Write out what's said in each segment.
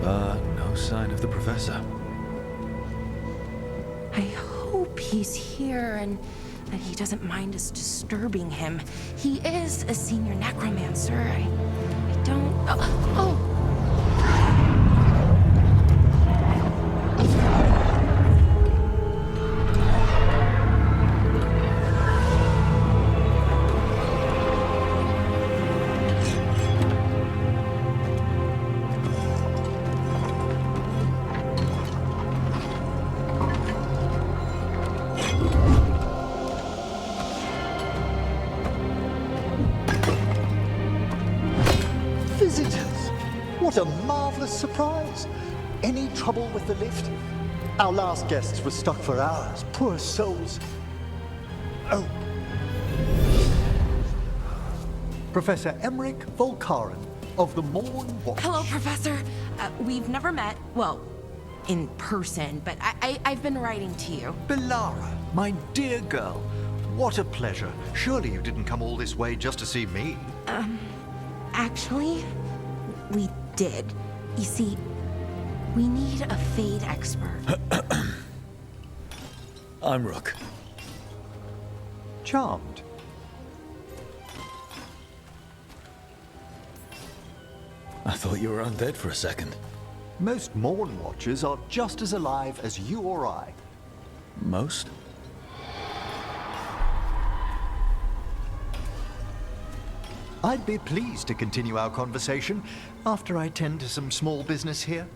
No sign of the professor. I hope he's here and that he doesn't mind us disturbing him. He is a senior necromancer. I don't... Oh! What a marvelous surprise! Any trouble with the lift? Our last guests were stuck for hours. Poor souls. Oh. Professor Emmerich Volkaren of the Morn Watch. Hello, Professor. We've never met, well, in person, but I've been writing to you. Belara, my dear girl. What a pleasure. Surely you didn't come all this way just to see me. Actually, we did. You see, we need a Fade expert. I'm Rook. Charmed. I thought you were undead for a second. Most Morn Watchers are just as alive as you or I. Most? I'd be pleased to continue our conversation after I tend to some small business here.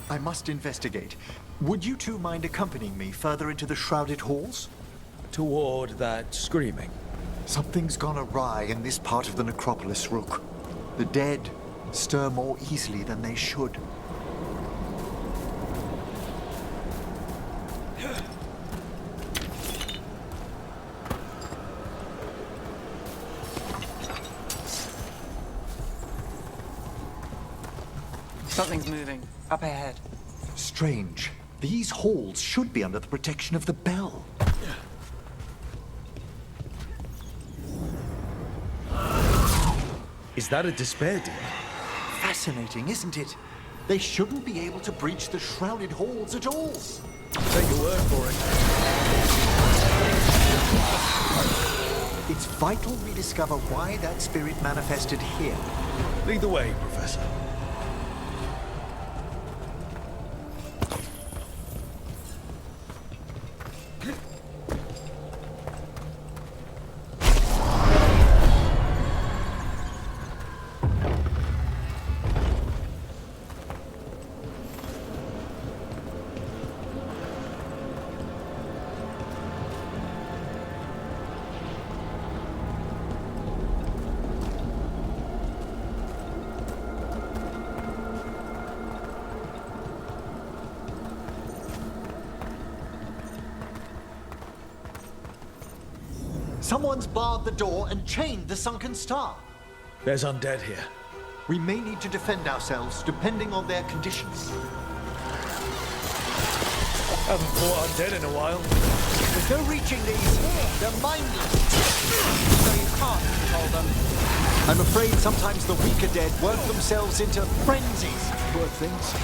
I must investigate. Would you two mind accompanying me further into the shrouded halls? Toward that screaming. Something's gone awry in this part of the necropolis, Rook. The dead stir more easily than they should. Something's moving. Up ahead. Strange. These halls should be under the protection of the bell. Is that a despair demon? Fascinating, isn't it? They shouldn't be able to breach the shrouded halls at all. Take your word for it. It's vital we discover why that spirit manifested here. Lead the way, Professor. Someone's barred the door and chained the sunken star. There's undead here. We may need to defend ourselves depending on their conditions. Haven't fought undead in a while. There's no reaching these. They're mindless. So you can't control them. I'm afraid sometimes the weaker dead work themselves into frenzies. Poor things.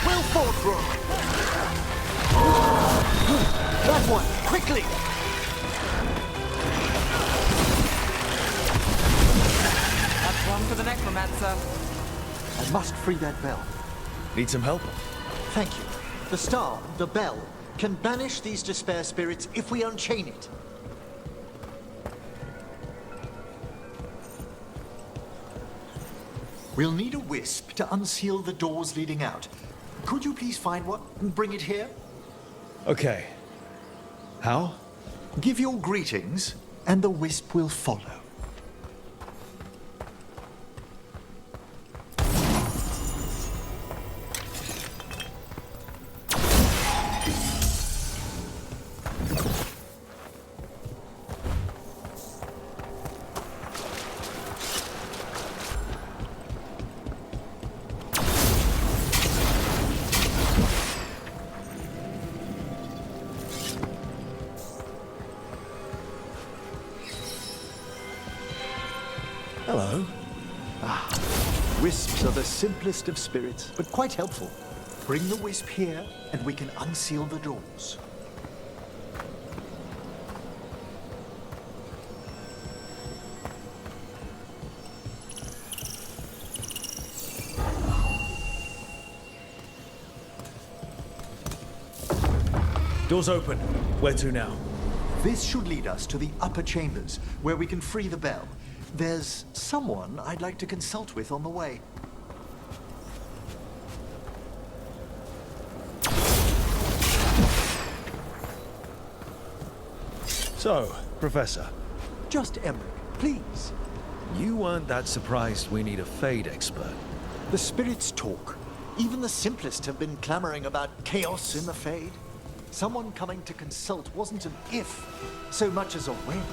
Will fought, Rook. That one, quickly! That's one for the necromancer. I must free that bell. Need some help? Thank you. The star, the bell, can banish these despair spirits if we unchain it. We'll need a wisp to unseal the doors leading out. Could you please find one and bring it here? Okay. How? Give your greetings, and the wisp will follow. Hello. Wisps are the simplest of spirits, but quite helpful. Bring the wisp here, and we can unseal the doors. Doors open. Where to now? This should lead us to the upper chambers, where we can free the bell. There's someone I'd like to consult with on the way. So, Professor, Just Emmerich, please. you weren't that surprised we need a Fade expert. The spirits talk. Even the simplest have been clamoring about chaos in the Fade. Someone coming to consult wasn't an if, so much as a when.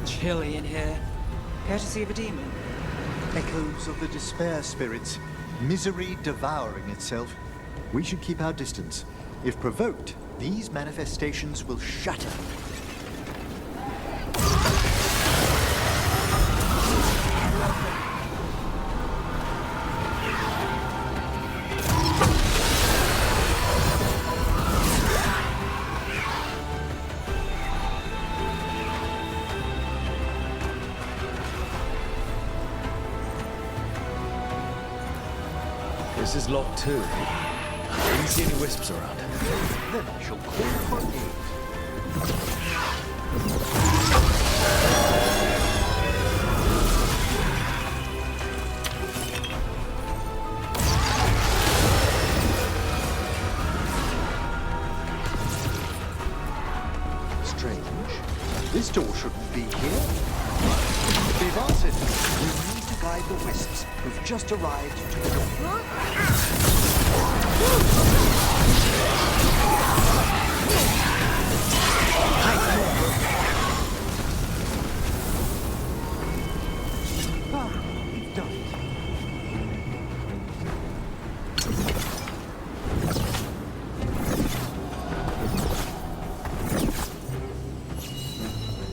Chilly in here. Courtesy of a demon. Echoes of the despair spirits, misery devouring itself. We should keep our distance. If provoked, these manifestations will shatter. This is locked too. Didn't see any wisps around. Then I shall call for aid. Strange. This door shouldn't be here. They've answered. We need to guide the wisps who've just arrived to the door. We've done it.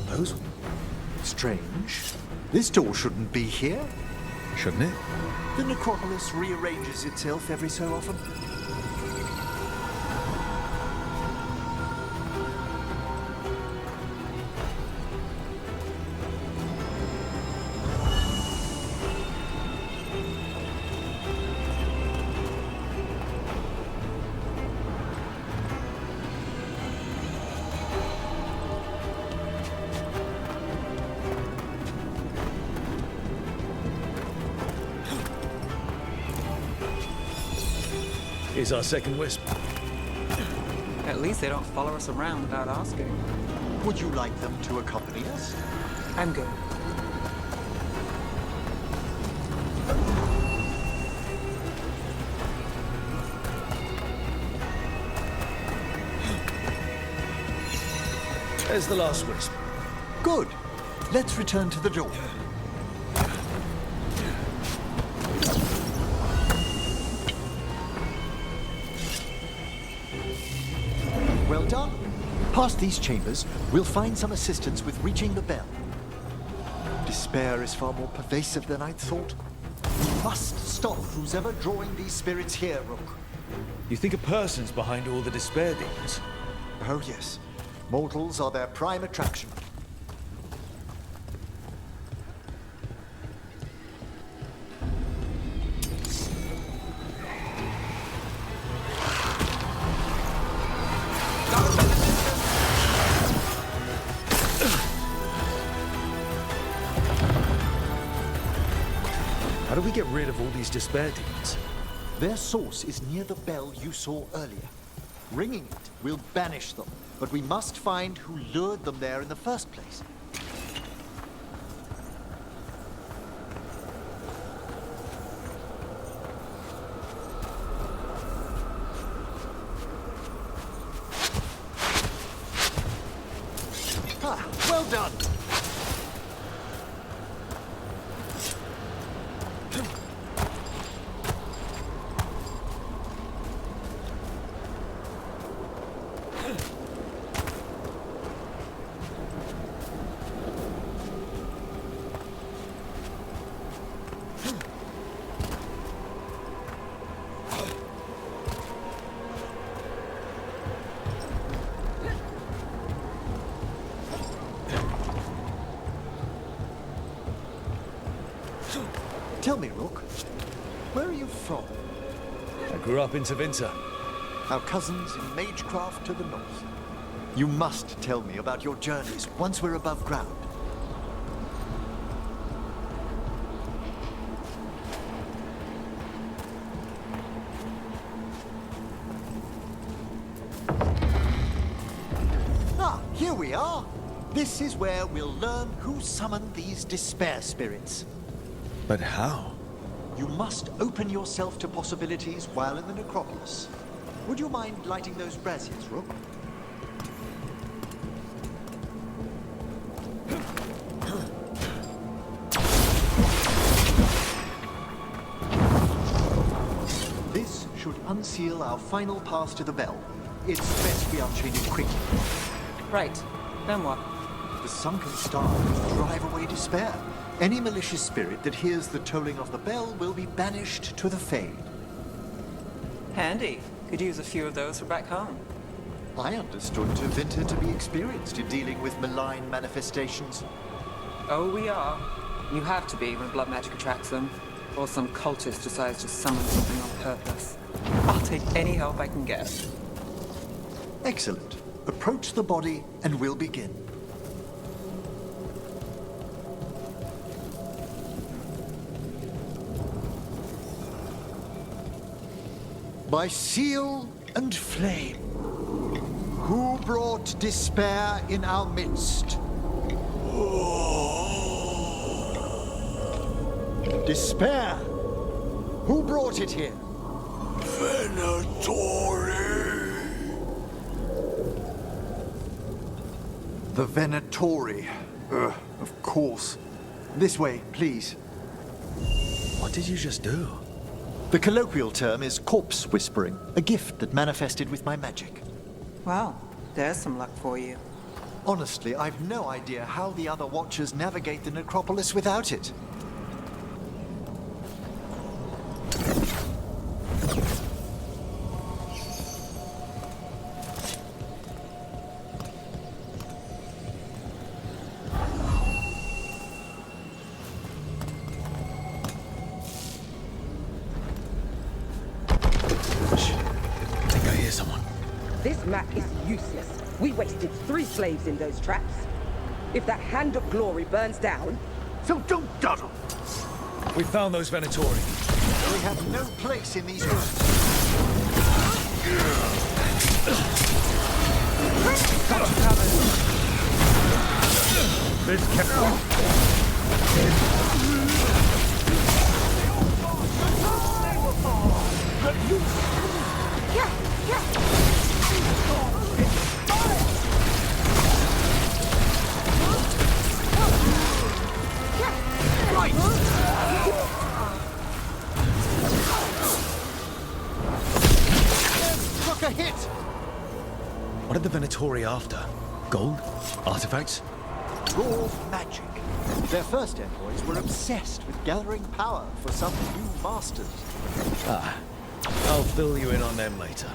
Those? Strange. This door shouldn't be here. Shouldn't it? The necropolis rearranges itself every so often. Here's our second wisp. At least they don't follow us around without asking. Would you like them to accompany us? I'm good. There's the last wisp. Good. Let's return to the door. Well done. Past these chambers, we'll find some assistance with reaching the bell. Despair is far more pervasive than I'd thought. We must stop who's ever drawing these spirits here, Rook. You think a person's behind all the despair demons? Oh yes. Mortals are their prime attraction. How do we get rid of all these despair demons? Their source is near the bell you saw earlier. Ringing it will banish them, but we must find who lured them there in the first place. Well done! Tell me, Rook, where are you from? I grew up in Tevinter. Our cousins in Magecraft to the north. You must tell me about your journeys once we're above ground. Ah, here we are. This is where we'll learn who summoned these despair spirits. But how? You must open yourself to possibilities while in the necropolis. Would you mind lighting those braziers, Rook? This should unseal our final path to the bell. It's best we unchain it quickly. Right. Then what? The sunken star will drive away despair. Any malicious spirit that hears the tolling of the bell will be banished to the Fade. Handy. Could use a few of those for back home. I understood Tevinter to be experienced in dealing with malign manifestations. Oh, we are. You have to be when blood magic attracts them. Or some cultist decides to summon something on purpose. I'll take any help I can get. Excellent. Approach the body and we'll begin. By seal and flame, who brought despair in our midst? Despair! Who brought it here? The Venatori. Of course. This way, please. What did you just do? The colloquial term is corpse whispering, a gift that manifested with my magic. Well, there's some luck for you. Honestly, I've no idea how the other Watchers navigate the necropolis without it. This map is useless. We wasted 3 slaves in those traps. If that Hand of Glory burns down... So don't dawdle! We found those Venatori. We have no place in these rooms. Got you covered. This can't... A hit! What are the Venatori after? Gold? Artifacts? Raw magic. Their first envoys were obsessed with gathering power for some new masters. Ah, I'll fill you in on them later.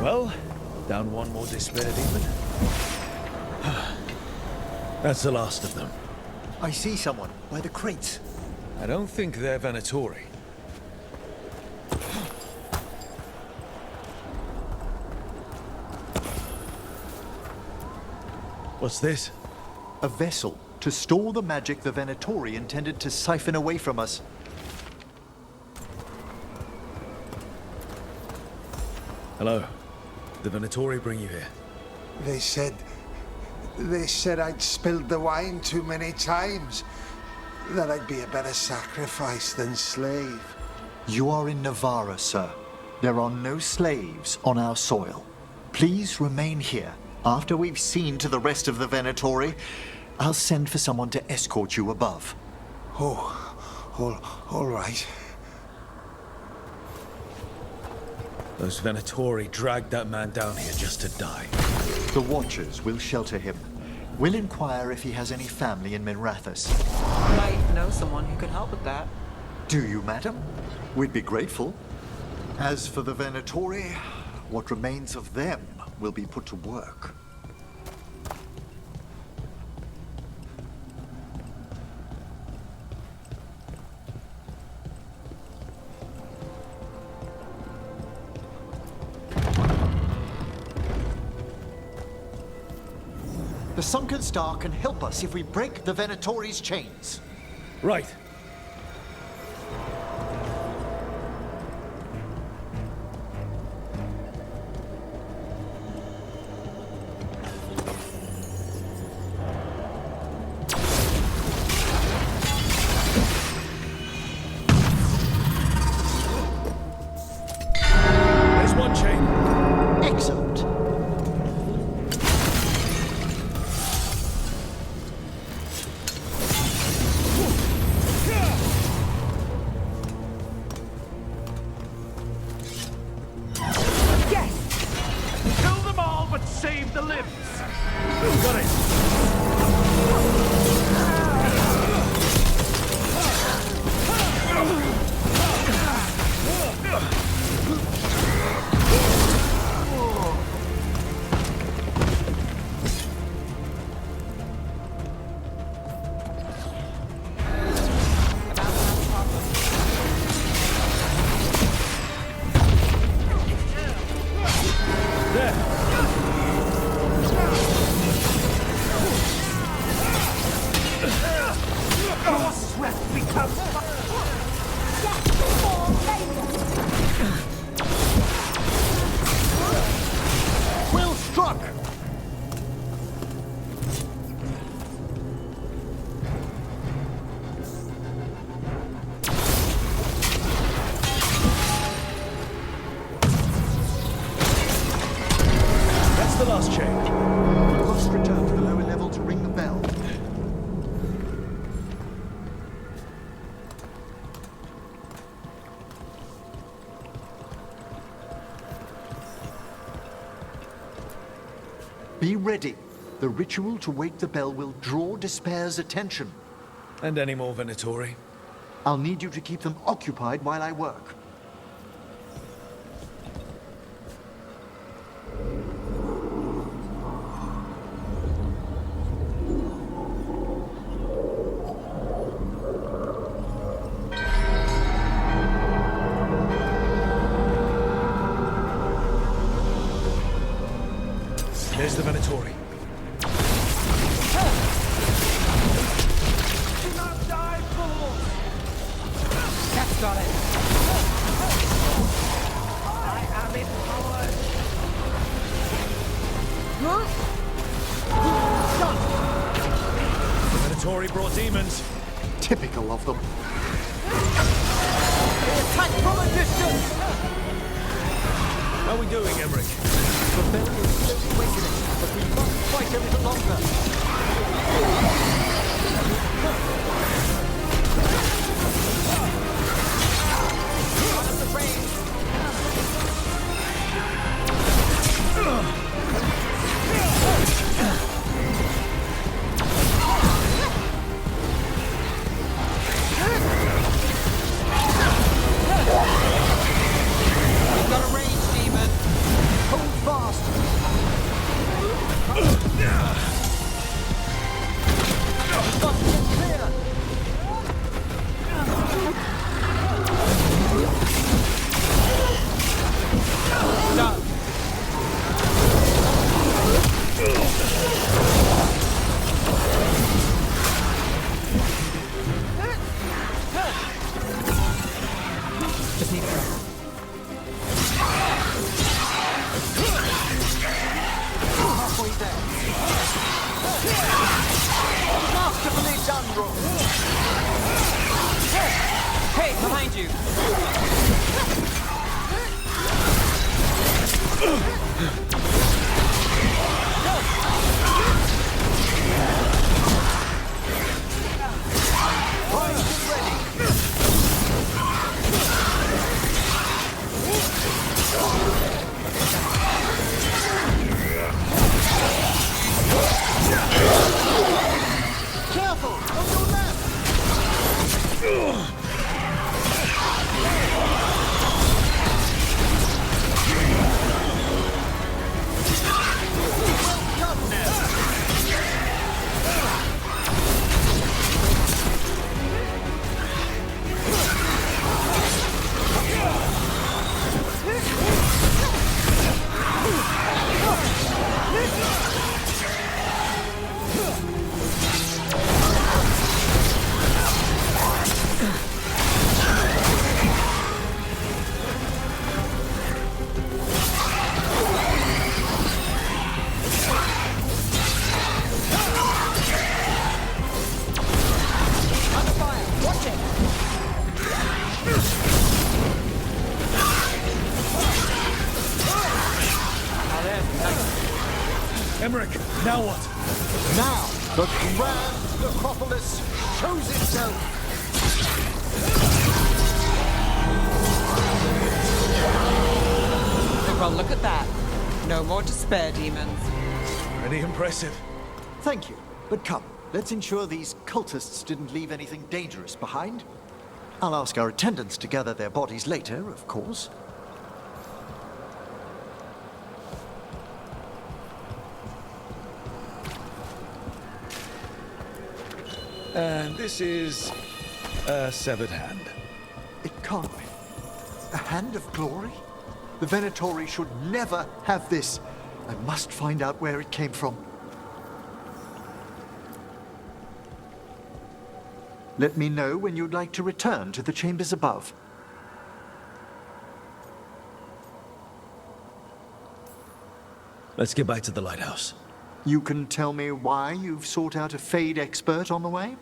Well, down one more despair demon. That's the last of them. I see someone by the crates. I don't think they're Venatori. What's this? A vessel to store the magic the Venatori intended to siphon away from us. Hello. The Venatori bring you here. They said I'd spilled the wine too many times. That I'd be a better sacrifice than slave. You are in Navarra, sir. There are no slaves on our soil. Please remain here. After we've seen to the rest of the Venatori, I'll send for someone to escort you above. All right. Those Venatori dragged that man down here just to die. The Watchers will shelter him. We'll inquire if he has any family in Minrathous. Might know someone who could help with that. Do you, madam? We'd be grateful. As for the Venatori, what remains of them will be put to work. The Sunken Star can help us if we break the Venatori's chains. Right. There's one chain. Excellent. Kill them all, but save the limbs. Got it. Well struck! That's the last chain. We must return to the lower level to ring the bell. Be ready. The ritual to wake the bell will draw Despair's attention. And any more Venatori? I'll need you to keep them occupied while I work. There's the Venatori. Do not die, fools! That's got it. I am empowered! The Venatori brought demons. Typical of them. Attack from a distance! How are we doing, Emmerich? The bell is slowly awakening, but we must fight a little longer. Out of the range! We've got a range demon! Hold fast! Must get clear! you! Careful! On your left! Emmerich, now what? Now, the grand necropolis shows itself! Well, look at that. No more despair, demons. Pretty impressive. Thank you, but come, let's ensure these cultists didn't leave anything dangerous behind. I'll ask our attendants to gather their bodies later, of course. And this is a severed hand. It can't be. A hand of glory? The Venatori should never have this. I must find out where it came from. Let me know when you'd like to return to the chambers above. Let's get back to the lighthouse. You can tell me why you've sought out a Fade expert on the way?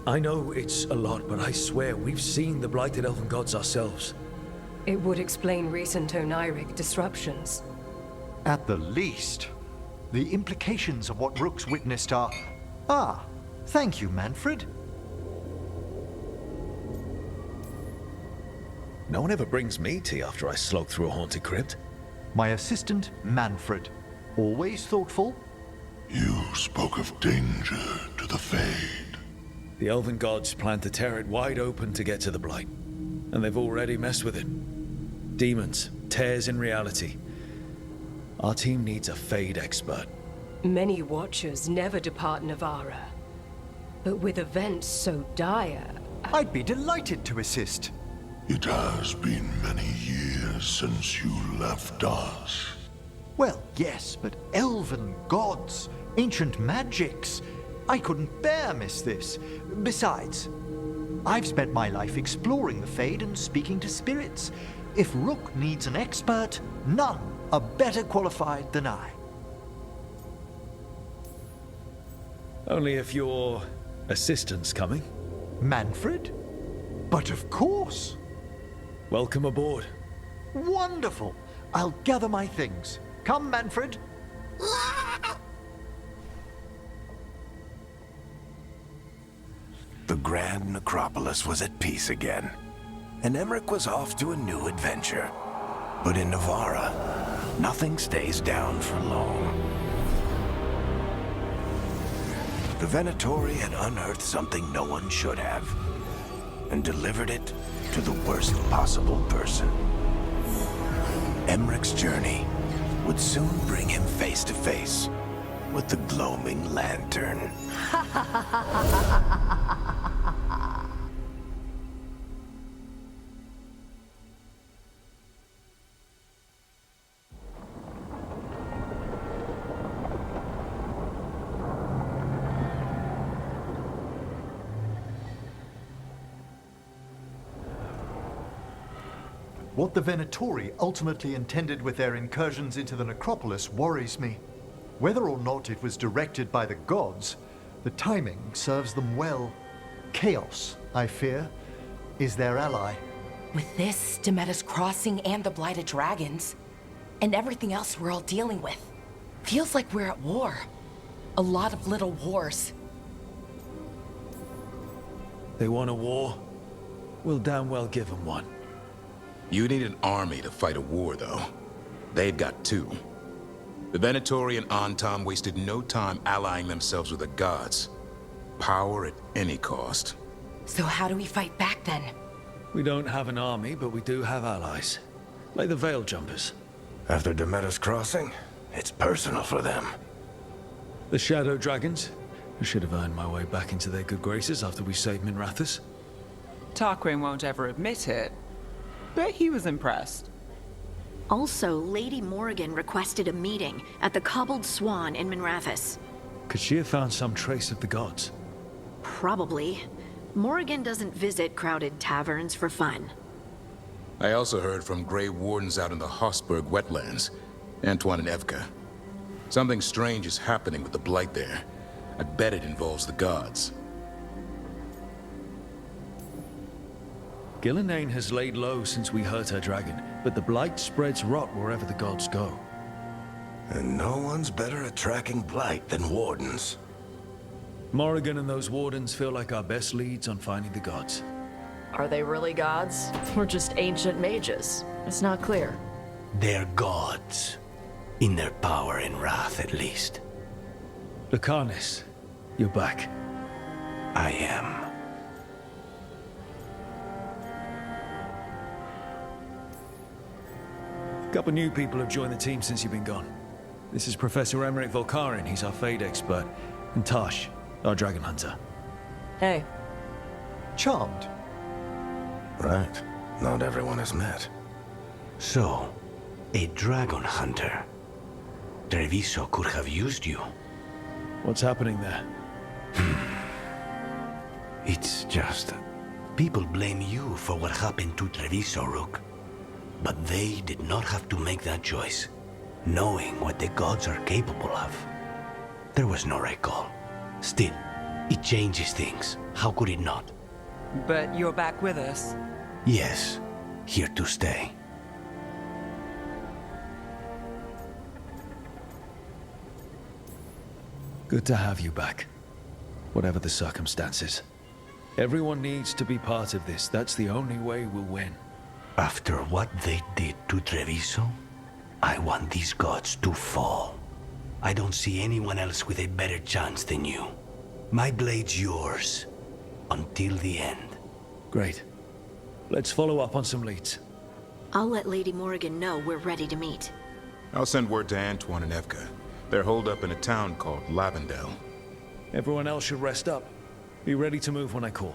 I know it's a lot, but I swear we've seen the blighted elven gods ourselves. It would explain recent Qunari disruptions. At the least. The implications of what Rook's witnessed are... Ah, thank you, Manfred. No one ever brings me tea after I slog through a haunted crypt. My assistant, Manfred. Always thoughtful. You spoke of danger to the Fade. The elven gods plan to tear it wide open to get to the Blight. And they've already messed with it. Demons, tears in reality. Our team needs a Fade expert. Many Watchers never depart Navarra. But with events so dire... I'd be delighted to assist. It has been many years since you left us. Well, yes, but elven gods, ancient magics. I couldn't bear miss this. Besides, I've spent my life exploring the Fade and speaking to spirits. If Rook needs an expert, none are better qualified than I. Only if your assistant's coming. Manfred? But of course. Welcome aboard. Wonderful. I'll gather my things. Come, Manfred. The Grand Necropolis was at peace again, and Emmerich was off to a new adventure. But in Navarra, nothing stays down for long. The Venatori had unearthed something no one should have, and delivered it to the worst possible person. Emmerich's journey would soon bring him face to face with the gloaming lantern. What the Venatori ultimately intended with their incursions into the necropolis worries me. Whether or not it was directed by the gods, the timing serves them well. Chaos, I fear, is their ally. With this, Demeter's Crossing and the Blighted Dragons, and everything else we're all dealing with, feels like we're at war. A lot of little wars. They want a war? We'll damn well give them one. You need an army to fight a war, though. They've got two. The Venatori and Antam wasted no time allying themselves with the gods. Power at any cost. So how do we fight back then? We don't have an army, but we do have allies. Like the Veil Jumpers. After Demeter's Crossing, it's personal for them. The Shadow Dragons. I should have earned my way back into their good graces after we saved Minrathous. Tarquin won't ever admit it, but he was impressed. Also, Lady Morrigan requested a meeting at the Cobbled Swan in Minrathous. Could she have found some trace of the gods? Probably. Morrigan doesn't visit crowded taverns for fun. I also heard from Grey Wardens out in the Hossberg wetlands, Antoine and Evka. Something strange is happening with the Blight there. I bet it involves the gods. Gillenane has laid low since we hurt her dragon, but the Blight spreads rot wherever the gods go. And no one's better at tracking Blight than Wardens. Morrigan and those Wardens feel like our best leads on finding the gods. Are they really gods? Or just ancient mages? It's not clear. They're gods. In their power and wrath, at least. Lucanus, you're back. I am. A couple new people have joined the team since you've been gone. This is Professor Emmerich Volkarin, he's our Fade expert, and Tosh, our Dragon Hunter. Hey. Charmed. Right. Not everyone has met. So, a Dragon Hunter. Treviso could have used you. What's happening there? It's just... people blame you for what happened to Treviso, Rook. But they did not have to make that choice, knowing what the gods are capable of. There was no recall. Still, it changes things. How could it not? But you're back with us. Yes, here to stay. Good to have you back. Whatever the circumstances. Everyone needs to be part of this. That's the only way we'll win. After what they did to Treviso, I want these gods to fall. I don't see anyone else with a better chance than you. My blade's yours. Until the end. Great. Let's follow up on some leads. I'll let Lady Morrigan know we're ready to meet. I'll send word to Antoine and Evka. They're holed up in a town called Lavendel. Everyone else should rest up. Be ready to move when I call.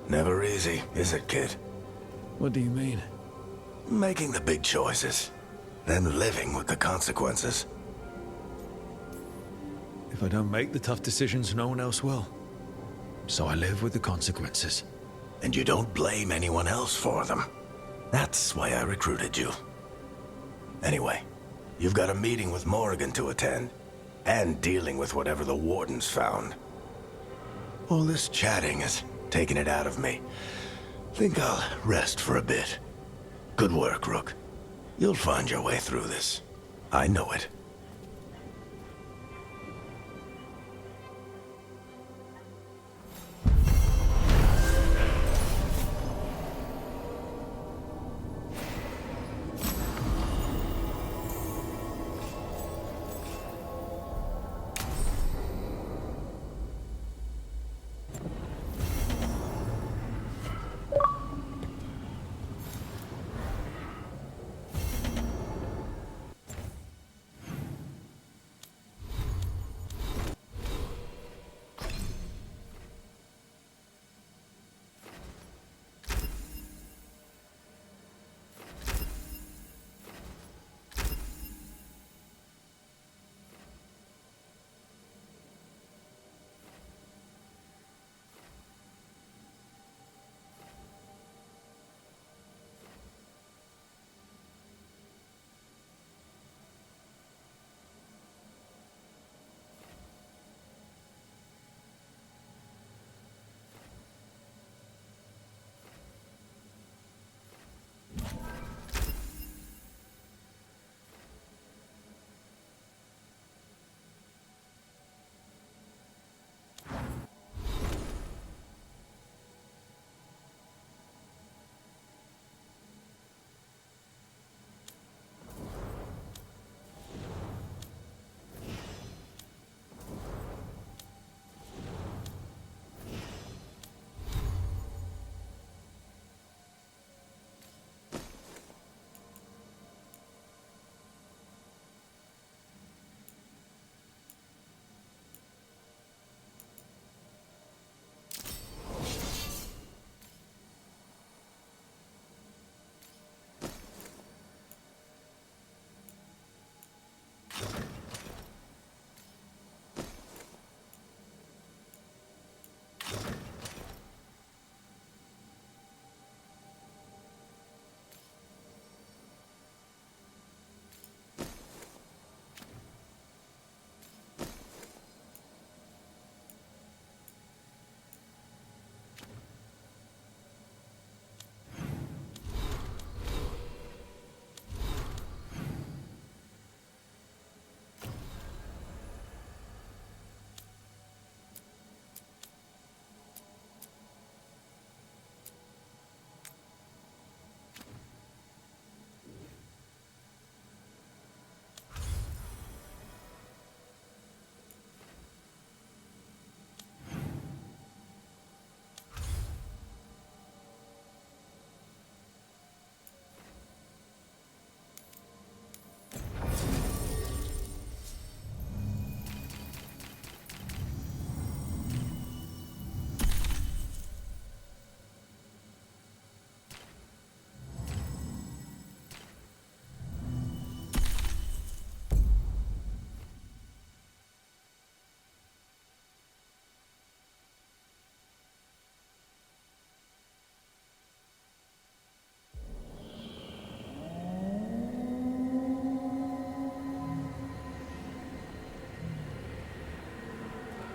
Never easy, is it, kid? What do you mean? Making the big choices, then living with the consequences. If I don't make the tough decisions, no one else will. So I live with the consequences. And you don't blame anyone else for them. That's why I recruited you. Anyway, you've got a meeting with Morrigan to attend, and dealing with whatever the Wardens found. All this chatting is taking it out of me. Think I'll rest for a bit. Good work, Rook. You'll find your way through this. I know it.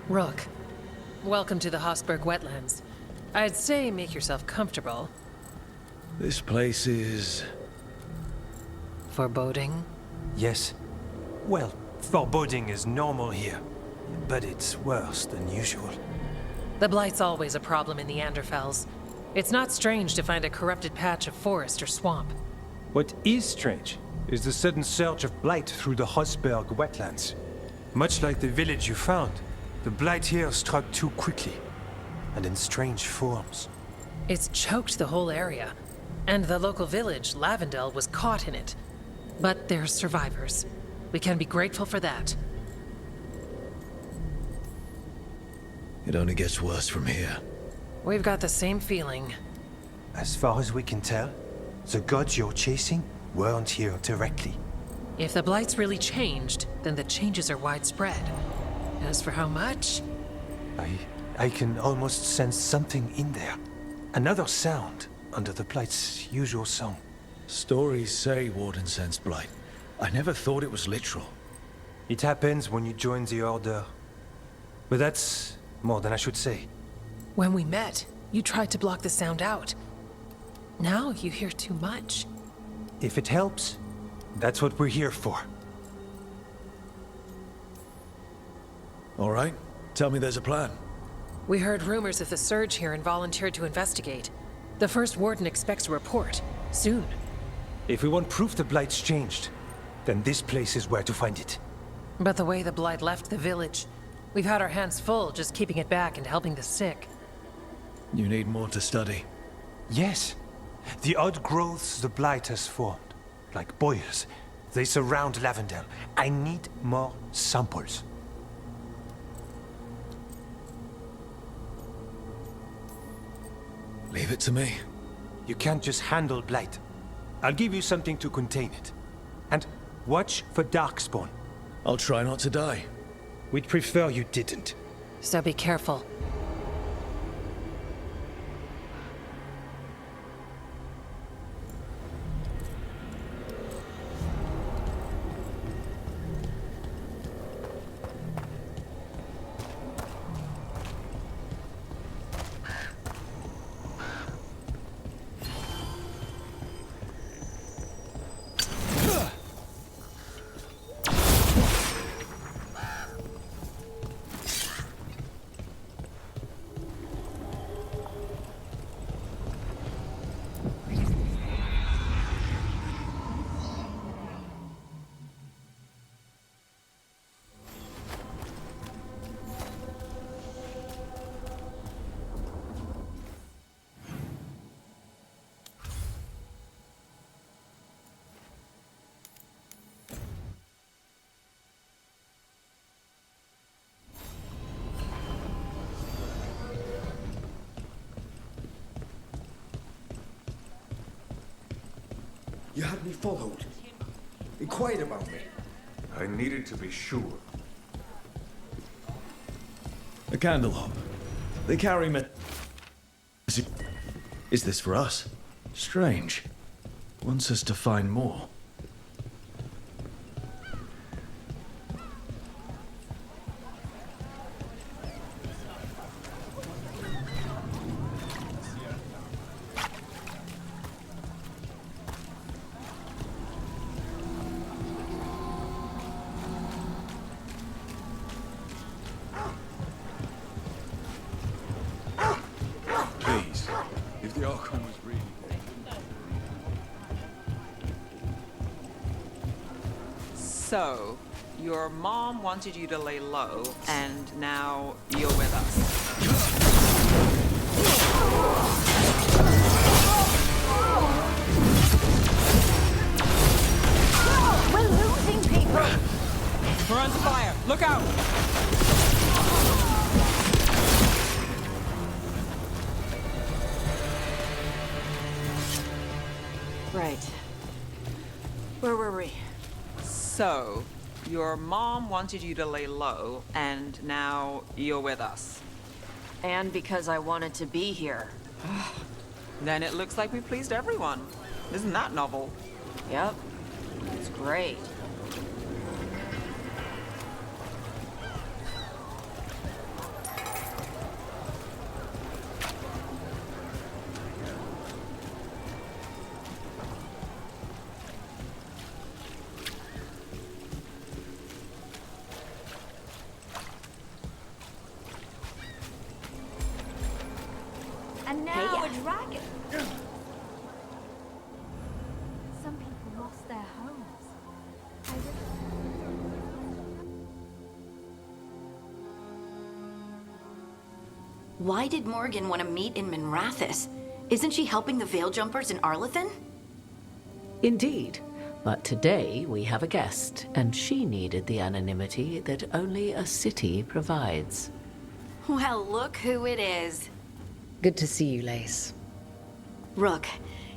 Rook, welcome to the Hosberg Wetlands. I'd say make yourself comfortable. This place is... foreboding? Yes. Well, foreboding is normal here, but it's worse than usual. The Blight's always a problem in the Anderfels. It's not strange to find a corrupted patch of forest or swamp. What is strange is the sudden surge of blight through the Hosberg wetlands. Much like the village you found, the blight here struck too quickly, and in strange forms. It's choked the whole area, and the local village, Lavendel, was caught in it. But they're survivors. We can be grateful for that. It only gets worse from here. We've got the same feeling. As far as we can tell, the gods you're chasing weren't here directly. If the Blight's really changed, then the changes are widespread. As for how much? I can almost sense something in there. Another sound under the Blight's usual song. Stories say Warden sensed blight. I never thought it was literal. It happens when you join the Order. But that's more than I should say. When we met, you tried to block the sound out. Now you hear too much. If it helps, that's what we're here for. All right. Tell me there's a plan. We heard rumors of the surge here and volunteered to investigate. The first Warden expects a report. Soon. If we want proof the Blight's changed, then this place is where to find it. But the way the Blight left the village, we've had our hands full just keeping it back and helping the sick. You need more to study. Yes. The odd growths the Blight has formed, like boils, they surround Lavendel. I need more samples. Leave it to me. You can't just handle blight. I'll give you something to contain it. And watch for Darkspawn. I'll try not to die. We'd prefer you didn't. So be careful. You had me followed. Inquired about me. I needed to be sure. A candle. They carry me. Is this for us? Strange. Wants us to find more. So, your mom wanted you to lay low, and now you're with us. We're losing people! We're under fire! Look out! Right. Where were we? So, your mom wanted you to lay low, and now you're with us. And because I wanted to be here. Then it looks like we pleased everyone. Isn't that novel? Yep. It's great. dragon! Some people lost their homes. Why did Morgan want to meet in Minrathous? Isn't she helping the Veil Jumpers in Arlathan? Indeed. But today we have a guest, and she needed the anonymity that only a city provides. Well, look who it is. Good to see you, Lace. Rook,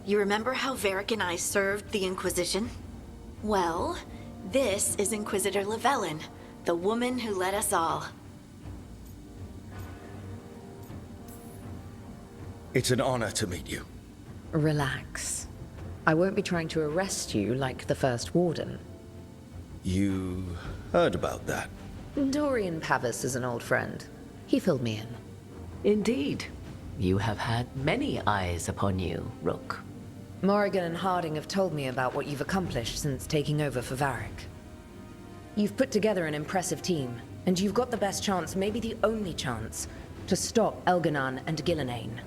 you remember how Varric and I served the Inquisition? Well, this is Inquisitor Llewellyn, the woman who led us all. It's an honor to meet you. Relax. I won't be trying to arrest you like the First Warden. You heard about that? Dorian Pavis is an old friend. He filled me in. Indeed. You have had many eyes upon you, Rook. Morrigan and Harding have told me about what you've accomplished since taking over for Varric. You've put together an impressive team, and you've got the best chance, maybe the only chance, to stop Elganon and Gillenane.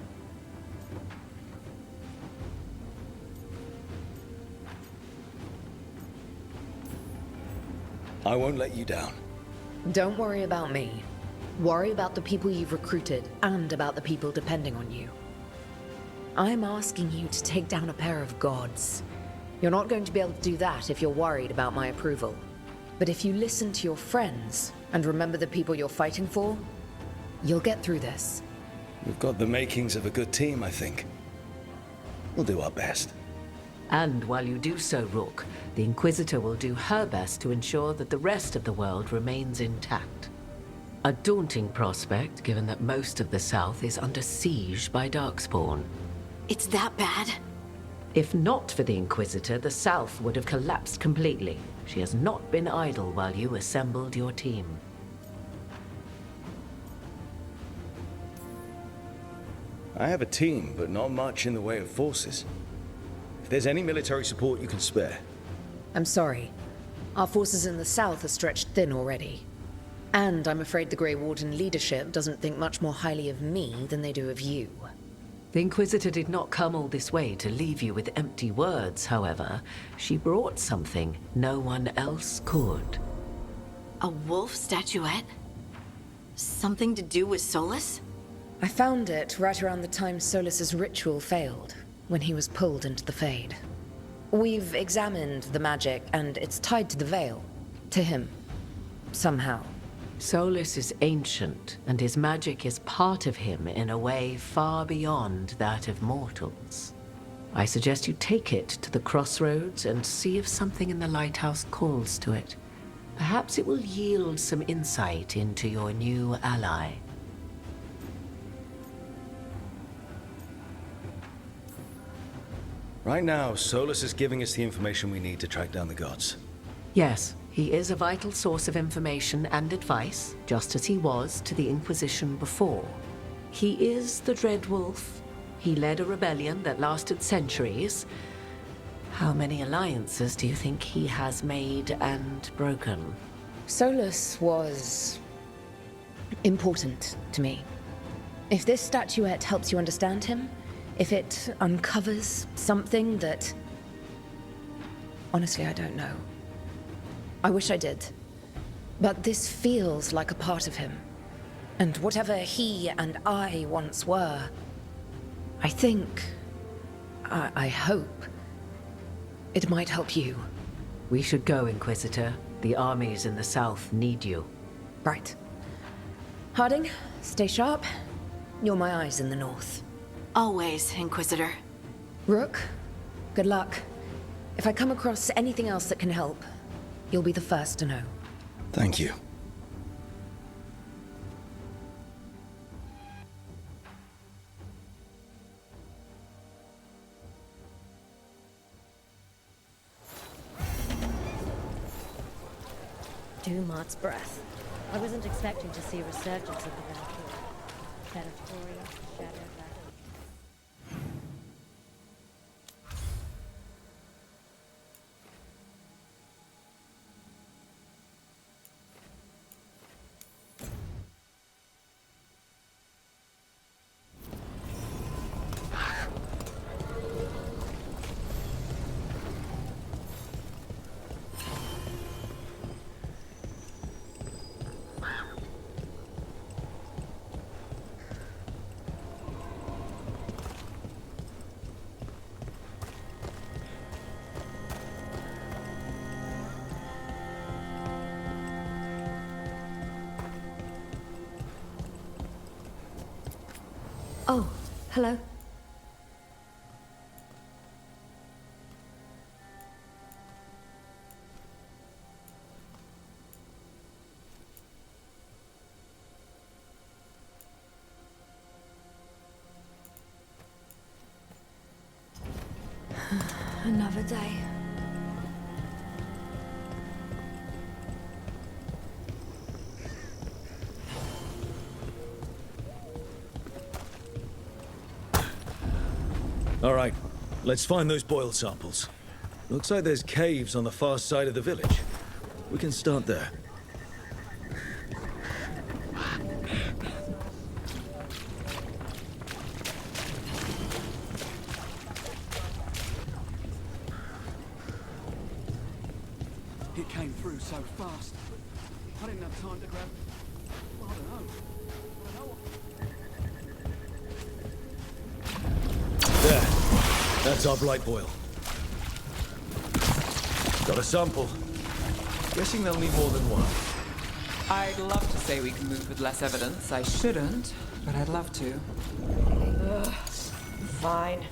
I won't let you down. Don't worry about me. Worry about the people you've recruited, and about the people depending on you. I'm asking you to take down a pair of gods. You're not going to be able to do that if you're worried about my approval. But if you listen to your friends, and remember the people you're fighting for, you'll get through this. We've got the makings of a good team, I think. We'll do our best. And while you do so, Rook, the Inquisitor will do her best to ensure that the rest of the world remains intact. A daunting prospect, given that most of the South is under siege by Darkspawn. It's that bad? If not for the Inquisitor, the South would have collapsed completely. She has not been idle while you assembled your team. I have a team, but not much in the way of forces. If there's any military support you can spare. I'm sorry. Our forces in the south are stretched thin already. And I'm afraid the Grey Warden leadership doesn't think much more highly of me than they do of you. The Inquisitor did not come all this way to leave you with empty words, however. She brought something no one else could. A wolf statuette? Something to do with Solus? I found it right around the time Solus's ritual failed, when he was pulled into the Fade. We've examined the magic, and it's tied to the Veil. To him. Somehow. Solus is ancient, and his magic is part of him in a way far beyond that of mortals. I suggest you take it to the crossroads and see if something in the lighthouse calls to it. Perhaps it will yield some insight into your new ally. Right now, Solus is giving us the information we need to track down the gods. Yes, he is a vital source of information and advice, just as he was to the Inquisition before. He is the Dread Wolf. He led a rebellion that lasted centuries. How many alliances do you think he has made and broken? Solus was important to me. If this statuette helps you understand him, if it uncovers something that... Honestly, I don't know. I wish I did. But this feels like a part of him. And whatever he and I once were, I think... I hope... it might help you. We should go, Inquisitor. The armies in the south need you. Right. Harding, stay sharp. You're my eyes in the north. Always, Inquisitor. Rook, good luck. If I come across anything else that can help, you'll be the first to know. Thank you. Dumart's breath. I wasn't expecting to see a resurgence of the Valkyrie. Territoria, Shadow Battle. Oh, hello. Another day. All right, let's find those boil samples. Looks like there's caves on the far side of the village. We can start there. It came through so fast. I didn't have time to grab... I don't know. There. That's our blight boil. Got a sample. Guessing they'll need more than one. I'd love to say we can move with less evidence. I shouldn't, but I'd love to. Ugh, fine.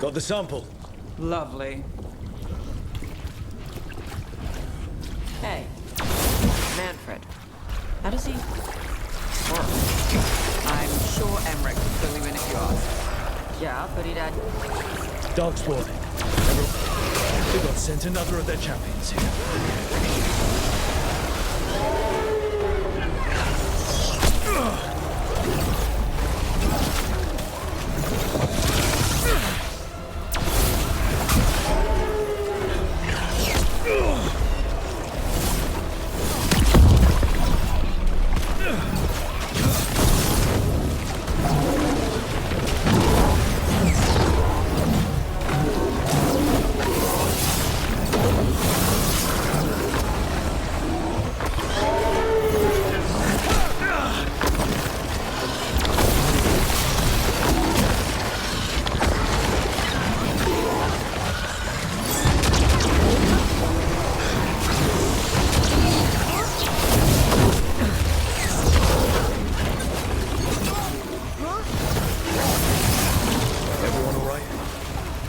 Got the sample. Lovely. Hey, Manfred. How does he work? I'm sure Emmerich will fill you in if you ask. Yeah, but he'd had... Dog spawn. They got sent another of their champions here.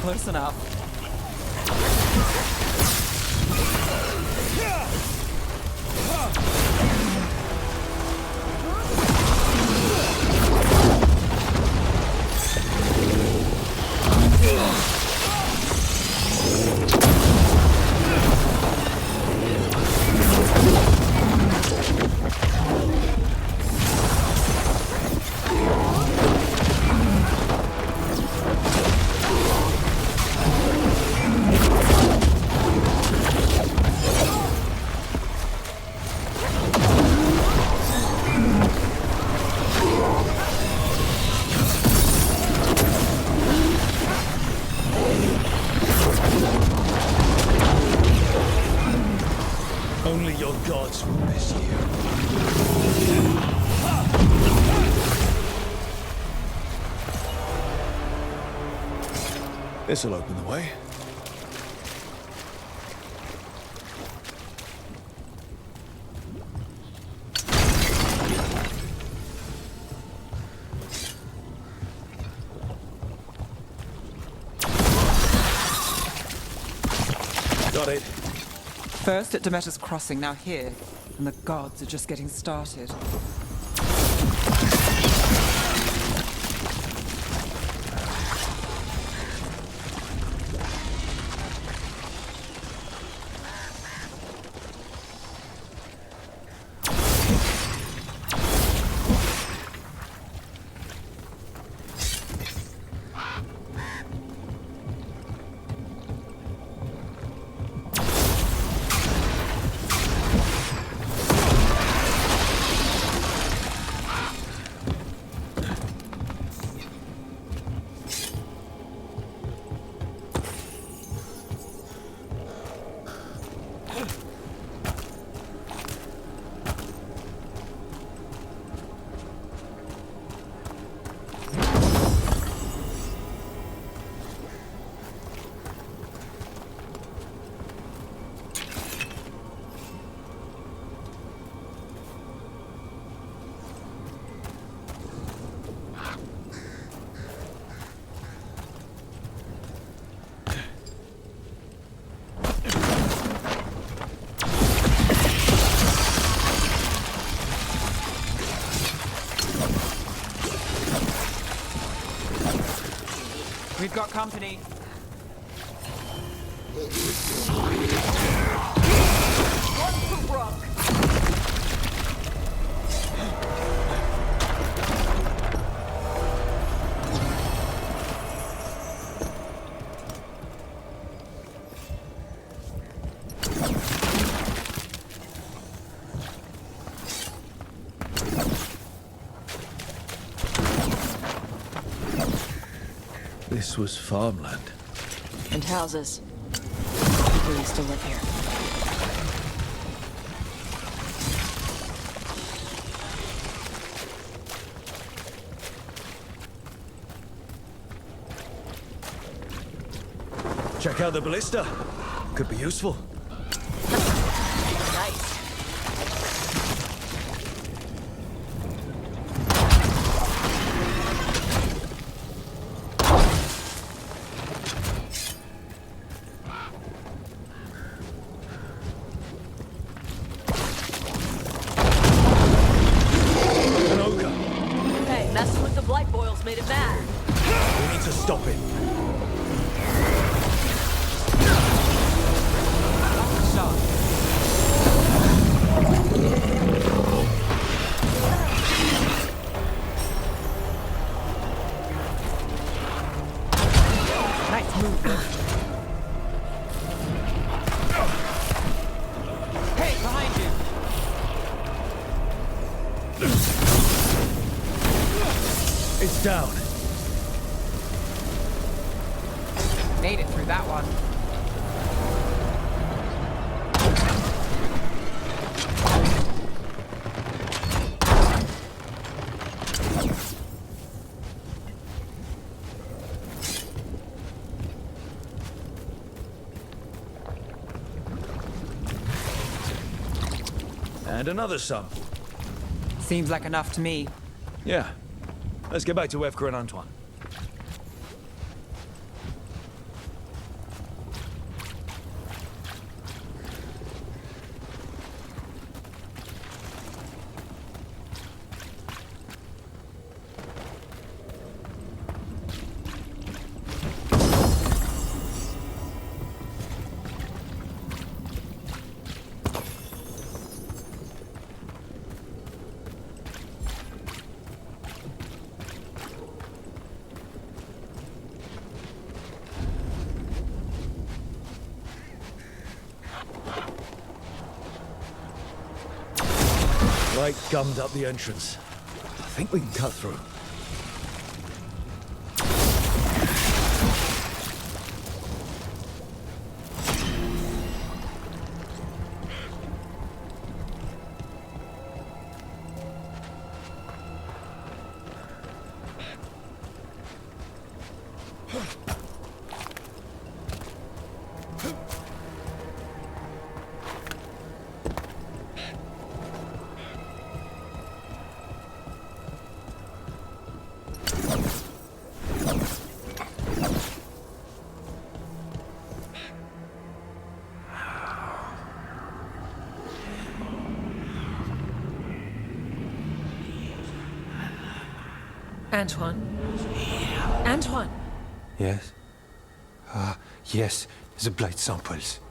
Close enough. Only your gods will miss you. This'll open the way. Got it. First at Demeter's Crossing, now here. And the gods are just getting started. got company. One for Rock. This was farmland. And houses. People used to live here. Check out the ballista. Could be useful. Nice. Hey, messing with the blight boils made it mad. We need to stop it. Nice move. Hey, behind you. It's down. Made it through that one. And another sum. Seems like enough to me. Yeah. Let's get back to Evka and Antoine. Light gummed up the entrance. I think we can cut through. Antoine? Antoine! Yes? Yes, the blight samples.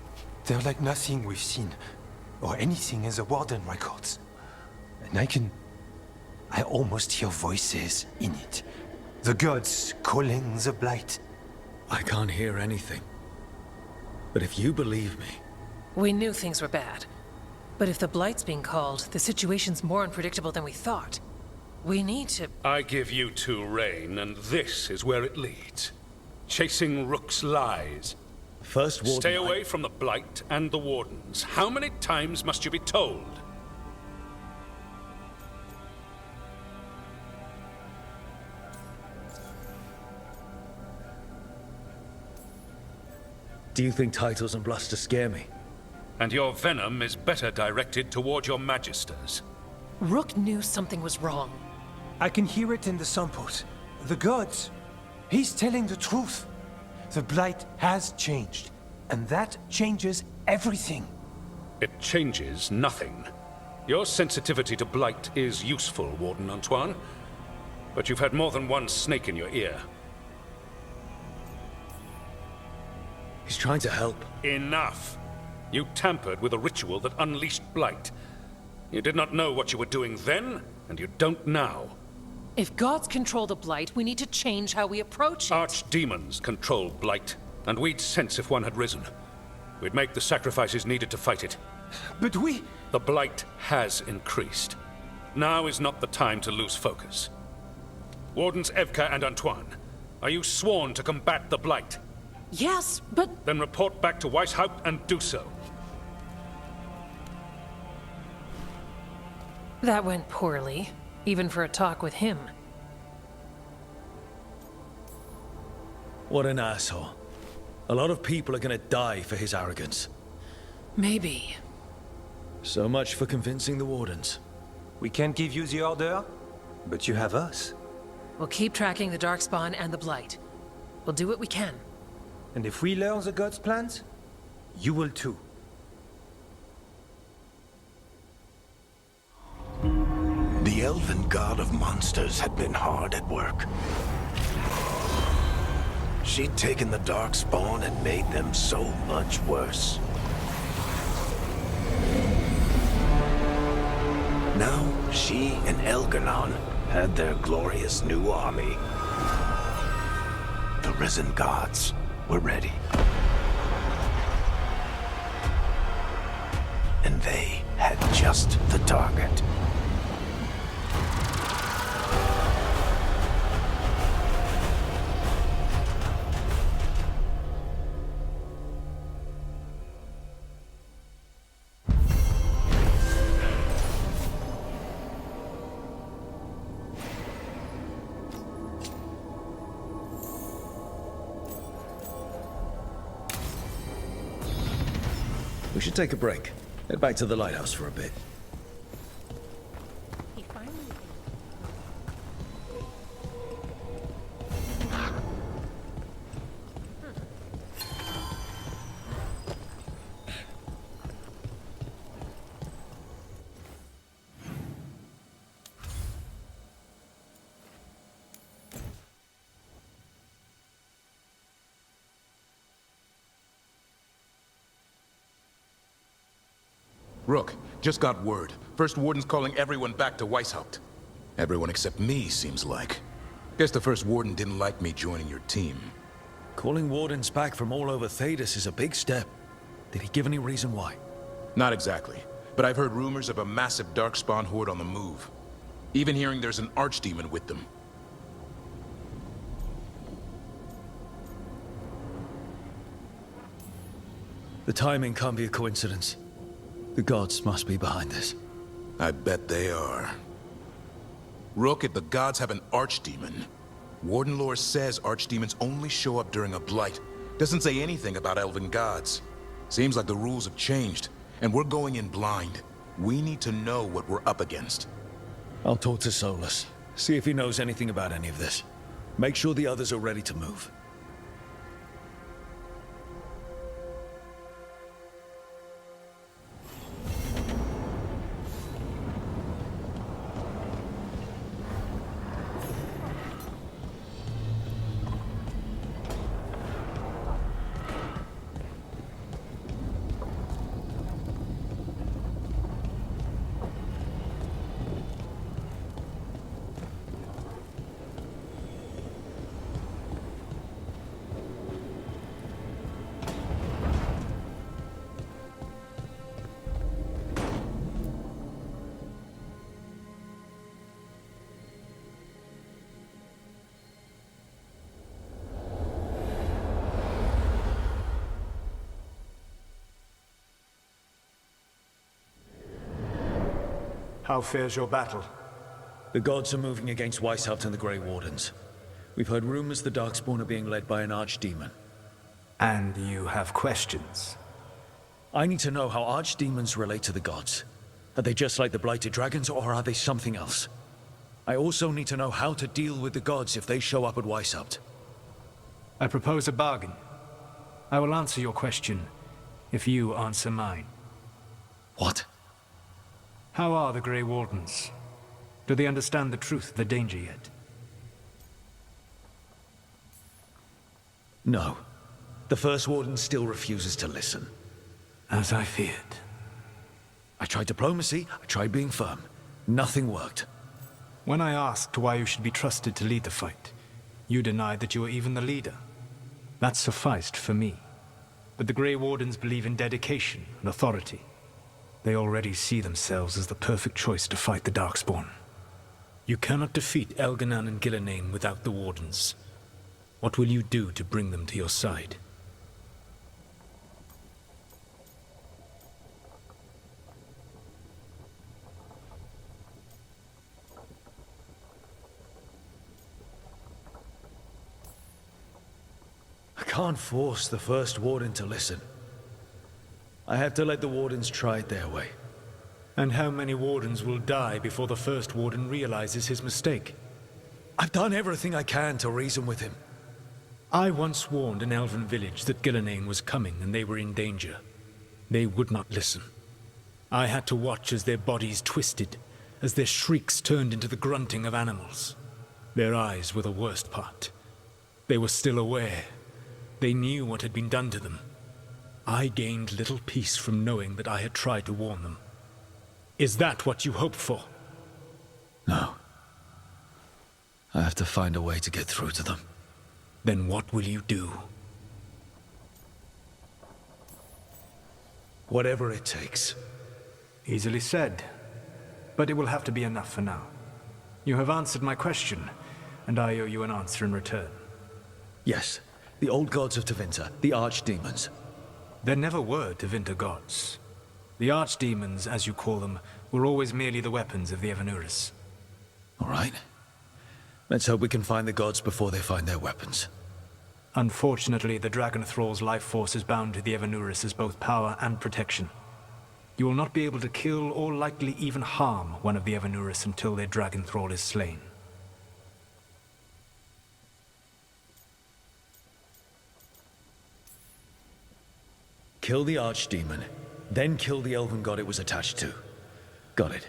They're like nothing we've seen, or anything in the Warden records. And I almost hear voices in it. The gods calling the blight. I can't hear anything. But if you believe me... We knew things were bad. But if the Blight's being called, the situation's more unpredictable than we thought. We need to... I give you two reign, and this is where it leads. Chasing Rook's lies. First Warden... Stay away from the Blight and the Wardens. How many times must you be told? Do you think titles and bluster scare me? And your venom is better directed toward your magisters. Rook knew something was wrong. I can hear it in the samples. The gods. He's telling the truth. The blight has changed. And that changes everything. It changes nothing. Your sensitivity to blight is useful, Warden Antoine. But you've had more than one snake in your ear. He's trying to help. Enough! You tampered with a ritual that unleashed Blight. You did not know what you were doing then, and you don't now. If gods control the Blight, we need to change how we approach it. Archdemons control Blight, and we'd sense if one had risen. We'd make the sacrifices needed to fight it. But we... The Blight has increased. Now is not the time to lose focus. Wardens Evka and Antoine, are you sworn to combat the Blight? Yes, but... Then report back to Weishaupt and do so. That went poorly, even for a talk with him. What an asshole. A lot of people are gonna die for his arrogance. Maybe. So much for convincing the Wardens. We can't give you the order, but you have us. We'll keep tracking the Darkspawn and the Blight. We'll do what we can. And if we learn the gods' plans, you will too. The elven god of monsters had been hard at work. She'd taken the Darkspawn and made them so much worse. Now, she and Elgar'nan had their glorious new army. The risen gods were ready. And they had just the target. We should take a break. Head back to the lighthouse for a bit. Rook, just got word. First Warden's calling everyone back to Weishaupt. Everyone except me, seems like. Guess the First Warden didn't like me joining your team. Calling Wardens back from all over Thedas is a big step. Did he give any reason why? Not exactly, but I've heard rumors of a massive Darkspawn horde on the move. Even hearing there's an Archdemon with them. The timing can't be a coincidence. The gods must be behind this. I bet they are. Rook, if the gods have an Archdemon, Warden lore says Archdemons only show up during a blight. Doesn't say anything about elven gods. Seems like the rules have changed, and we're going in blind. We need to know what we're up against. I'll talk to Solus. See if he knows anything about any of this. Make sure the others are ready to move. How fares your battle? The gods are moving against Weishaupt and the Grey Wardens. We've heard rumors the Darkspawn are being led by an Archdemon. And you have questions? I need to know how Archdemons relate to the gods. Are they just like the Blighted Dragons, or are they something else? I also need to know how to deal with the gods if they show up at Weishaupt. I propose a bargain. I will answer your question if you answer mine. What? How are the Grey Wardens? Do they understand the truth of the danger yet? No. The First Warden still refuses to listen. As I feared. I tried diplomacy, I tried being firm. Nothing worked. When I asked why you should be trusted to lead the fight, you denied that you were even the leader. That sufficed for me. But the Grey Wardens believe in dedication and authority. They already see themselves as the perfect choice to fight the Darkspawn. You cannot defeat Elganan and Gillenane without the Wardens. What will you do to bring them to your side? I can't force the First Warden to listen. I have to let the Wardens try it their way. And how many Wardens will die before the First Warden realizes his mistake? I've done everything I can to reason with him. I once warned an elven village that Gillenane was coming and they were in danger. They would not listen. I had to watch as their bodies twisted, as their shrieks turned into the grunting of animals. Their eyes were the worst part. They were still aware. They knew what had been done to them. I gained little peace from knowing that I had tried to warn them. Is that what you hope for? No. I have to find a way to get through to them. Then what will you do? Whatever it takes. Easily said. But it will have to be enough for now. You have answered my question, and I owe you an answer in return. Yes. The old gods of Tevinter, the archdemons. There never were Tevinter gods. The archdemons, as you call them, were always merely the weapons of the Evanuris. All right. Let's hope we can find the gods before they find their weapons. Unfortunately, the Dragon Thrall's life force is bound to the Evanuris as both power and protection. You will not be able to kill or likely even harm one of the Evanuris until their Dragon Thrall is slain. Kill the archdemon, then kill the elven god it was attached to. Got it.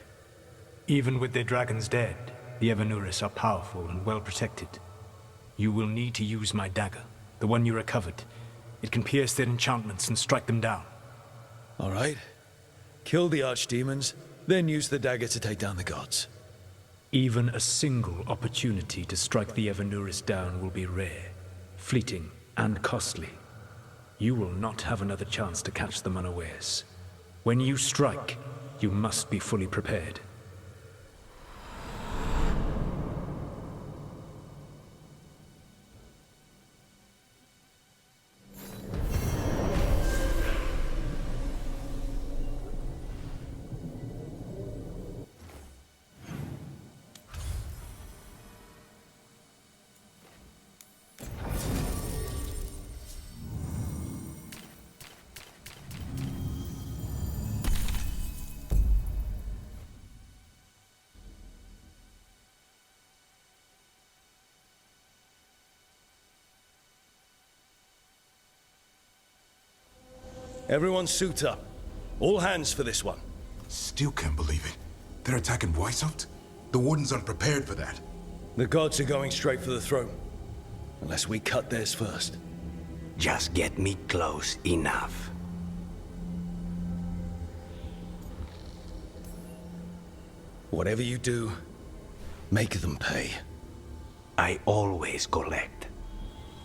Even with their dragons dead, the Evanuris are powerful and well protected. You will need to use my dagger, the one you recovered. It can pierce their enchantments and strike them down. All right. Kill the archdemons, then use the dagger to take down the gods. Even a single opportunity to strike the Evanuris down will be rare, fleeting, and costly. You will not have another chance to catch them unawares. When you strike, you must be fully prepared. Everyone suit up. All hands for this one. Still can't believe it. They're attacking Weishaupt? The Wardens aren't prepared for that. The gods are going straight for the throne. Unless we cut theirs first. Just get me close enough. Whatever you do, make them pay. I always collect.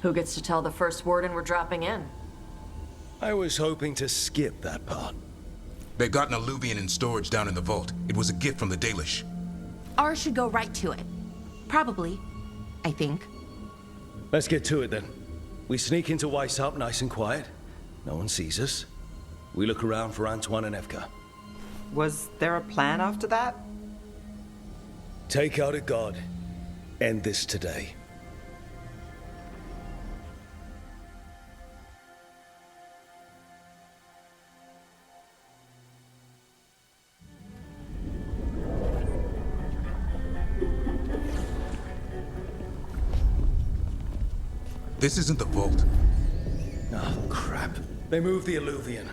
Who gets to tell the First Warden we're dropping in? I was hoping to skip that part. They got an alluvian in storage down in the vault. It was a gift from the Dalish. Ours should go right to it. Probably. I think. Let's get to it then. We sneak into Weishaupt nice and quiet. No one sees us. We look around for Antoine and Evka. Was there a plan after that? Take out a god. End this today. This isn't the vault. Oh, crap. They moved the alluvian.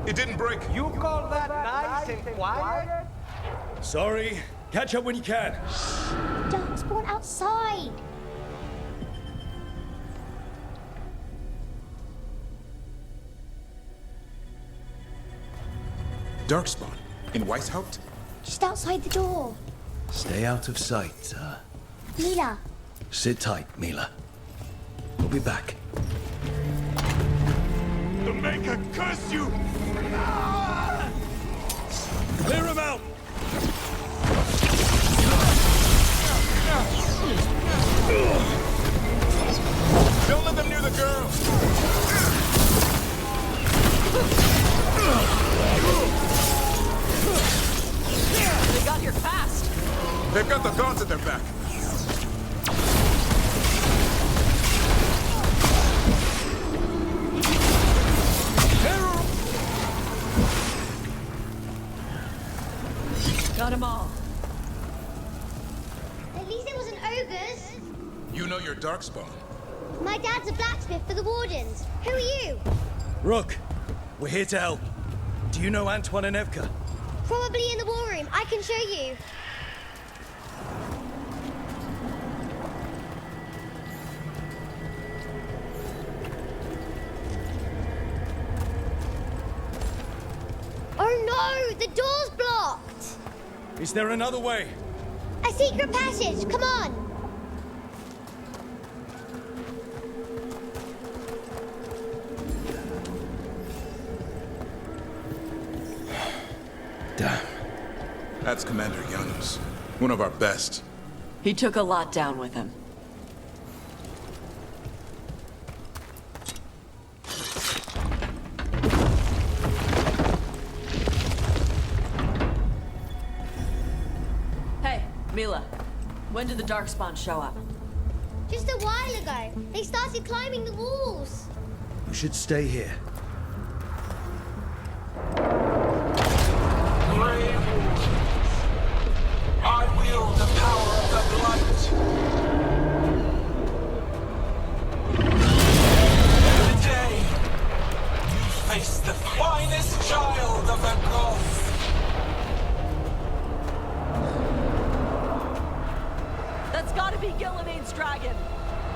It didn't break. You call that nice and quiet? Sorry. Catch up when you can. Darkspawn outside. Darkspawn? In Weishaupt? Just outside the door. Stay out of sight, Mila. Sit tight, Mila. We'll be back. The Maker curse you! Clear him out! Don't let them near the girl! They got here fast. They've got the gods at their back. Got them all. At least it wasn't ogres. You know your Darkspawn. My dad's a blacksmith for the Wardens. Who are you? Rook, we're here to help. Do you know Antoine and Evka? Probably in the war room. I can show you. Oh no! The door's blocked! Is there another way? A secret passage! Come on! Damn. That's Commander Janos. One of our best. He took a lot down with him. Hey, Mila. When did the Darkspawn show up? Just a while ago. They started climbing the walls. We should stay here. I wield the power of the blight. Today, you face the finest child of the gods. That's gotta be Gillimane's dragon.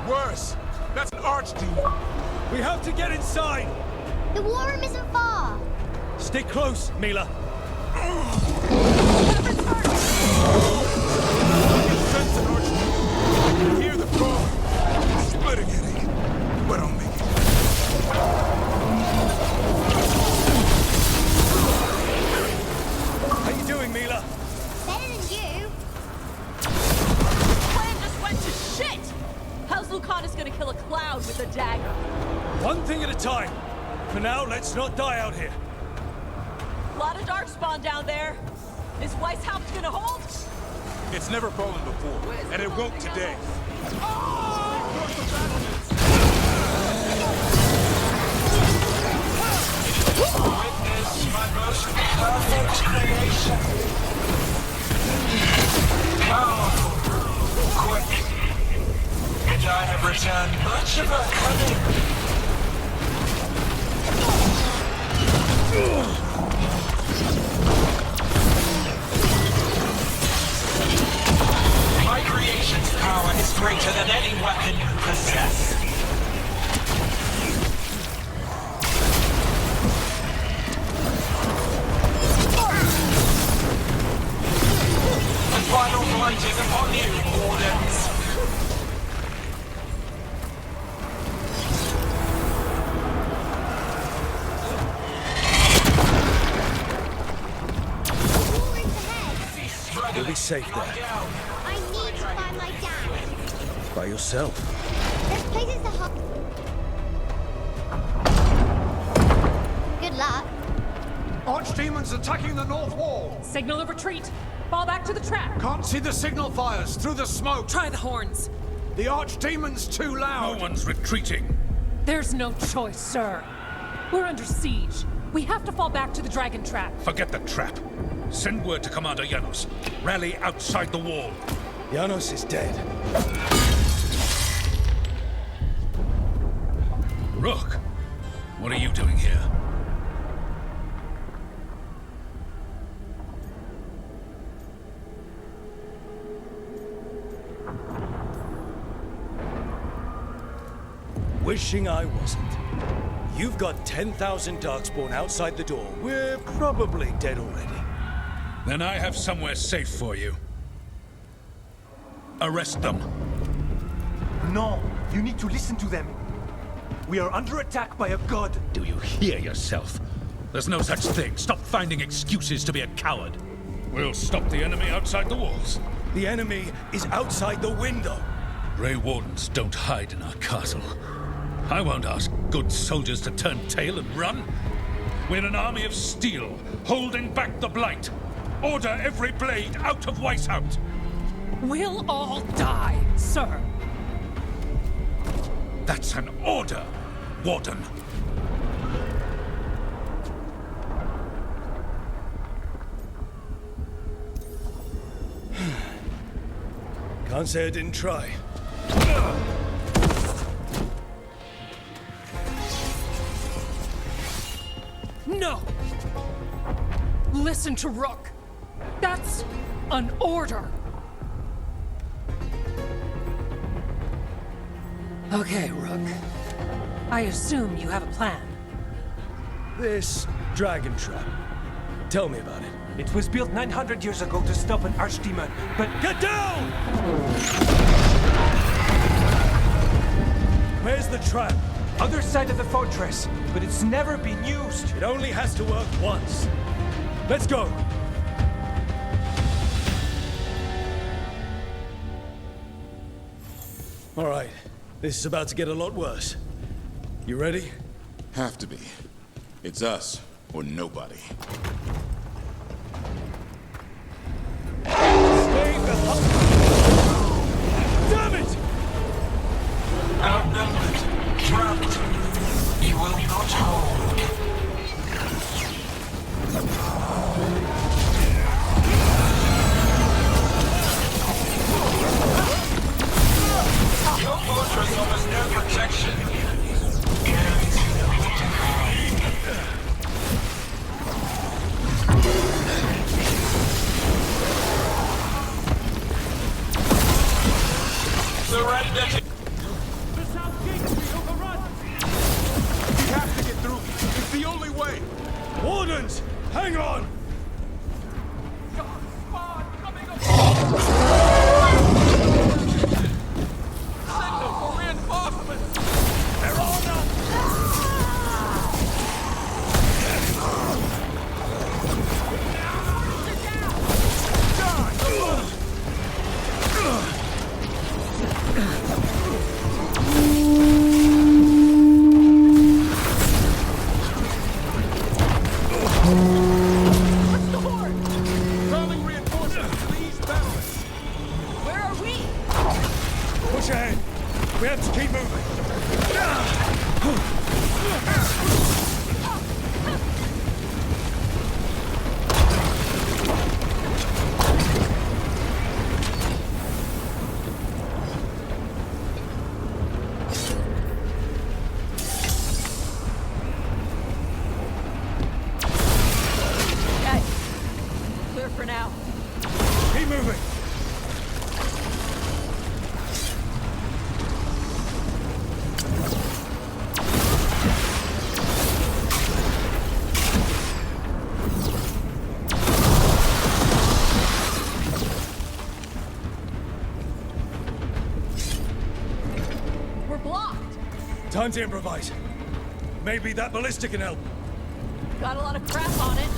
Worse! That's an archdemon. We have to get inside! The war room isn't far. Stick close, Mila. Hear the roar. Splitting headache. But I'll make it. How you doing, Mila? Better than you. Plan just went to shit! How's Lucanus gonna kill a cloud with a dagger? One thing at a time. For now, let's not die out here. Lot of Darkspawn down there. Is Weishaupt gonna hold? It's never fallen before, and it won't today. Witness my most perfect creation. Powerful, quick, and I have returned much of her cunning. My creation's power is greater than any weapon you possess. The final blight is upon you, Wardens. You'll be safe there. I need to find my dad. By yourself. There's places to hide. Good luck. Archdemons attacking the north wall. Signal of retreat. Fall back to the trap. Can't see the signal fires through the smoke. Try the horns. The Archdemon's too loud. No one's retreating. There's no choice, sir. We're under siege. We have to fall back to the dragon trap. Forget the trap. Send word to Commander Janos. Rally outside the wall. Janos is dead. Rook, what are you doing here? Wishing I wasn't. You've got 10,000 Darkspawn outside the door. We're probably dead already. Then I have somewhere safe for you. Arrest them. No, you need to listen to them. We are under attack by a god. Do you hear yourself? There's no such thing. Stop finding excuses to be a coward. We'll stop the enemy outside the walls. The enemy is outside the window. Grey Wardens don't hide in our castle. I won't ask good soldiers to turn tail and run. We're an army of steel, holding back the Blight. Order every blade out of Weishaupt. We'll all die, sir. That's an order, Warden. Can't say I didn't try. No! Listen to Rook. That's an order. Okay, Rook. I assume you have a plan. This dragon trap. Tell me about it. It was built 900 years ago to stop an archdemon, but... Get down! Where's the trap? Other side of the fortress, but it's never been used. It only has to work once. Let's go! All right. This is about to get a lot worse. You ready? Have to be. It's us or nobody. Damn it! Outnumbered, trapped. You will not hold. Your fortress offers no protection. Surrender to... The south gate will be overrun! We have to get through. It's the only way. Wardens, hang on! Signal for reinforcements! They're on us! Calling reinforcements to the east battlements. Where are we? Push ahead. We have to keep moving. Okay. Clear for now. Keep moving. We're blocked. Time to improvise. Maybe that ballista can help. Got a lot of crap on it.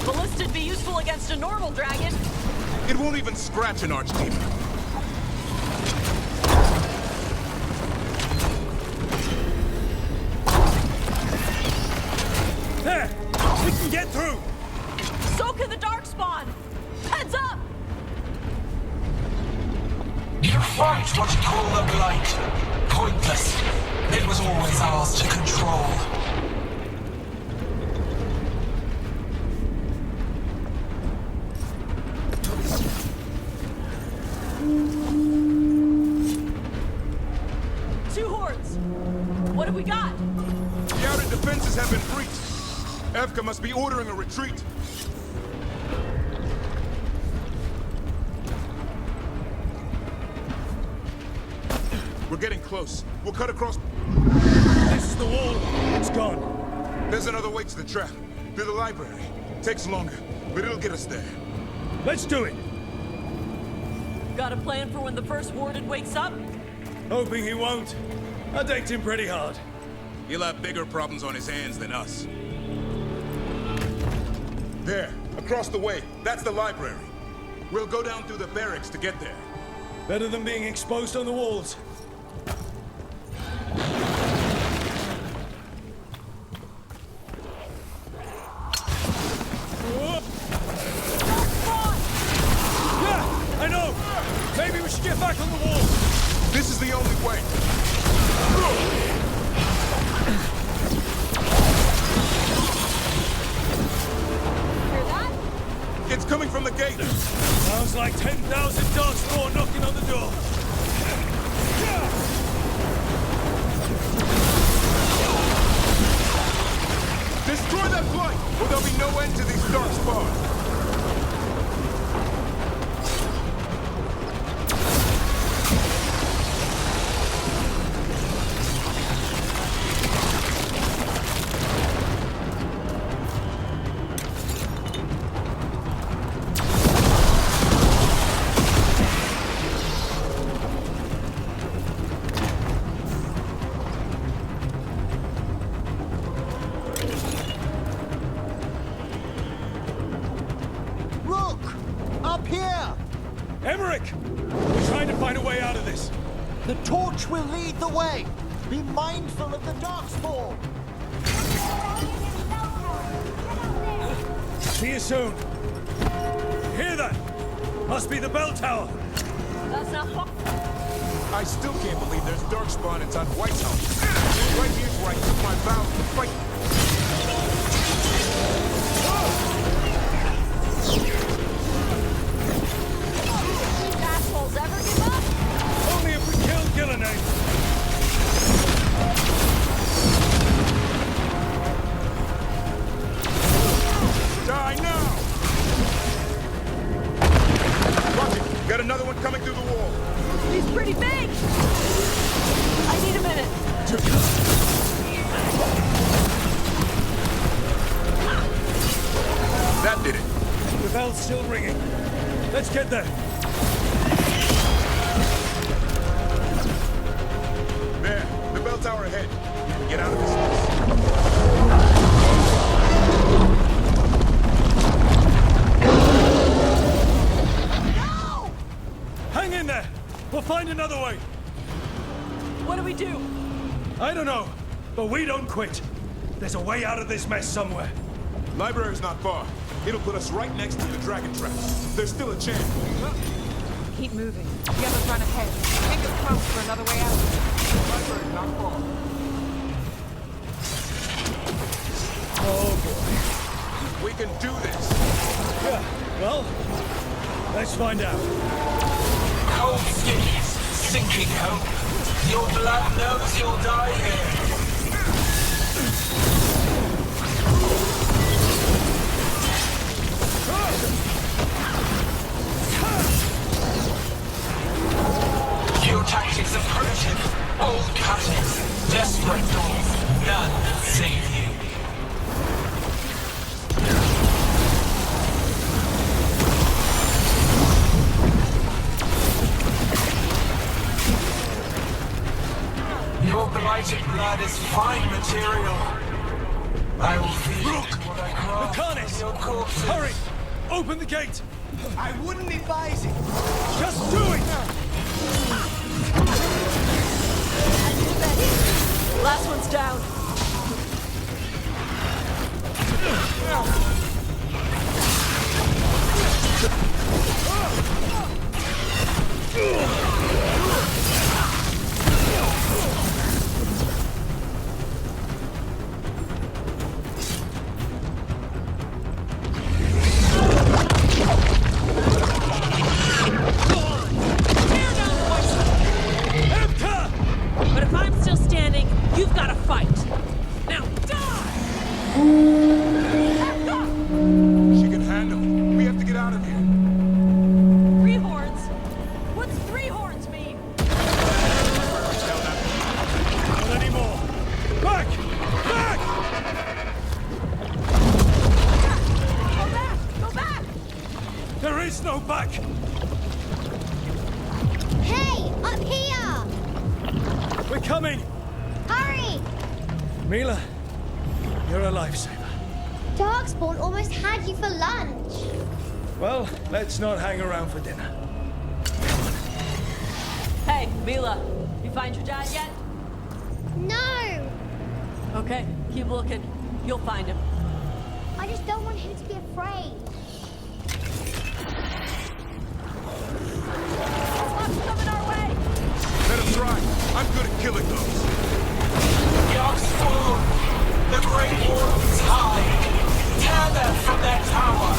Ballista'd be useful against a normal dragon. It won't even scratch an archdemon. There! We can get through! So can the Darkspawn! Heads up! You fight what you call the Blight. Pointless. It was always ours to control. Two hordes. What have we got? The outer defenses have been breached. Evka must be ordering a retreat. We're getting close. We'll cut across. This is the wall. It's gone. There's another way to the trap. Through the library. Takes longer, but it'll get us there. Let's do it. Got a plan for when the first warden wakes up? Hoping he won't. I decked him pretty hard. He'll have bigger problems on his hands than us. There, across the way. That's the library. We'll go down through the barracks to get there. Better than being exposed on the walls. Yeah, I know! Maybe we should get back on the wall! This is the only way. Hear that? It's coming from the gate. Sounds like 10,000 Darkspawn knocking on the door. Destroy that blight, or there'll be no end to these Darkspawn. The torch will lead the way. Be mindful of the Darkspawn. See you soon. Hear that? Must be the bell tower. That's not far. I still can't believe there's Darkspawn inside White's house. Right here's where I took my vow to fight. These assholes ever give up? Only if we kill Gillenane. Die now! Watch it! Got another one coming through the wall. He's pretty big! I need a minute. That did it. The bell's still ringing. Let's get there. There, the bell tower ahead. We can get out of this mess. No! Hang in there. We'll find another way. What do we do? I don't know, but we don't quit. There's a way out of this mess somewhere. Library's not far. It'll put us right next to the dragon traps. There's still a chance. Keep moving. The others run ahead. Fingers crossed for another way out. Library's not far. Oh boy. We can do this. Yeah, well, let's find out. Cold skins, sinking hope. Your blood knows you'll die here. Your tactics are primitive, old cutters, desperate doors, none that save you. Your blighted blood is fine material. I will feed what I craft from your corpses. Hurry! Open the gate! I wouldn't advise it. Just do it! Last one's down. coming! Hurry! Mila, you're a lifesaver. Darkspawn almost had you for lunch. Well, let's not hang around for dinner. Hey, Mila, you find your dad yet? No! Okay, keep looking. You'll find him. I just don't want him to be afraid. What's coming our way? Let him try. I'm good at killing those. Darkspawn, the Great Wall is high. Tear them from their tower.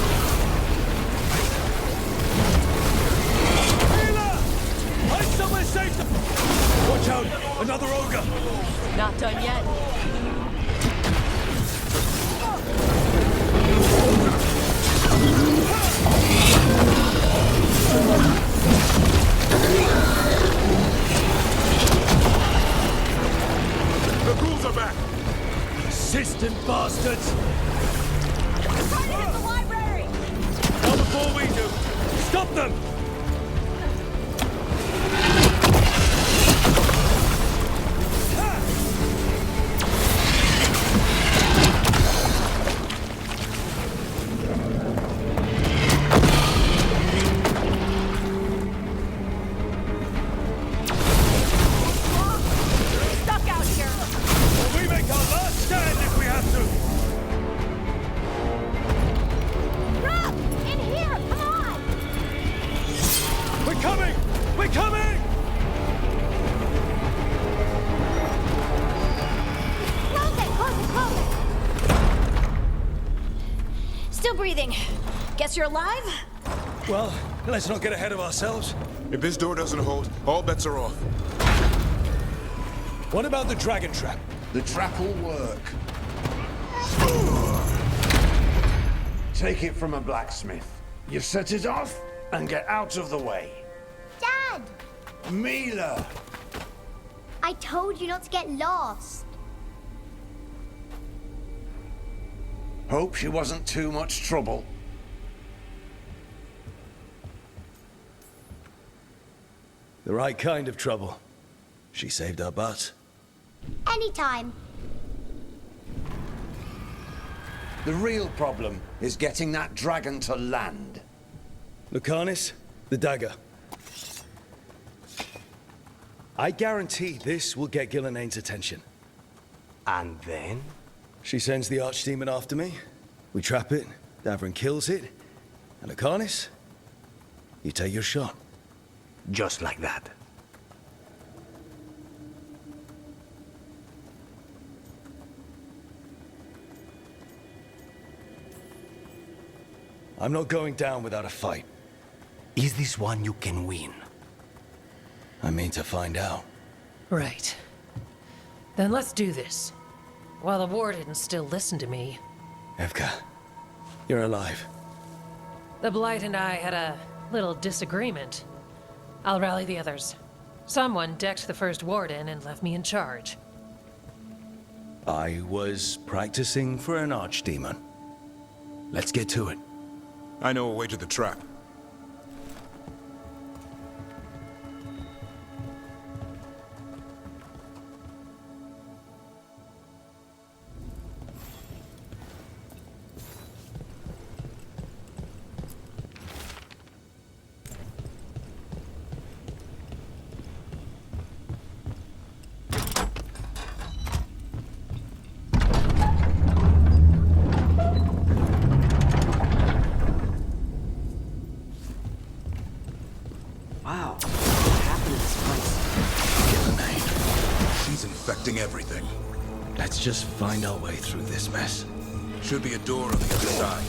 Find somewhere safe to... Watch out! Another ogre! Not done yet. The ghouls are back! Persistent bastards! They're trying to hit the library! Not before we do! Stop them! Stuck out here! We make our last stand if we have to! Rob! In here! Come on! We're coming! We're coming! Close it! Close it! Close it! Still breathing. Guess you're alive? Well, let's not get ahead of ourselves. If this door doesn't hold, all bets are off. What about the dragon trap? The trap will work. Take it from a blacksmith. You set it off and get out of the way. Dad! Mila! I told you not to get lost. Hope she wasn't too much trouble. The right kind of trouble. She saved our butts. Anytime. The real problem is getting that dragon to land. Lucanis, the dagger. I guarantee this will get Gillenane's attention. And then? She sends the archdemon after me. We trap it, Davrin kills it. And Lucanis, you take your shot. Just like that. I'm not going down without a fight. Is this one you can win? I mean to find out. Right. Then let's do this. While the war didn't still listen to me. Evka, you're alive. The Blight and I had a little disagreement. I'll rally the others. Someone decked the first warden and left me in charge. I was practicing for an archdemon. Let's get to it. I know a way to the trap. Wow. What happened to this place? She's infecting everything. Let's just find our way through this mess. Should be a door on the other side.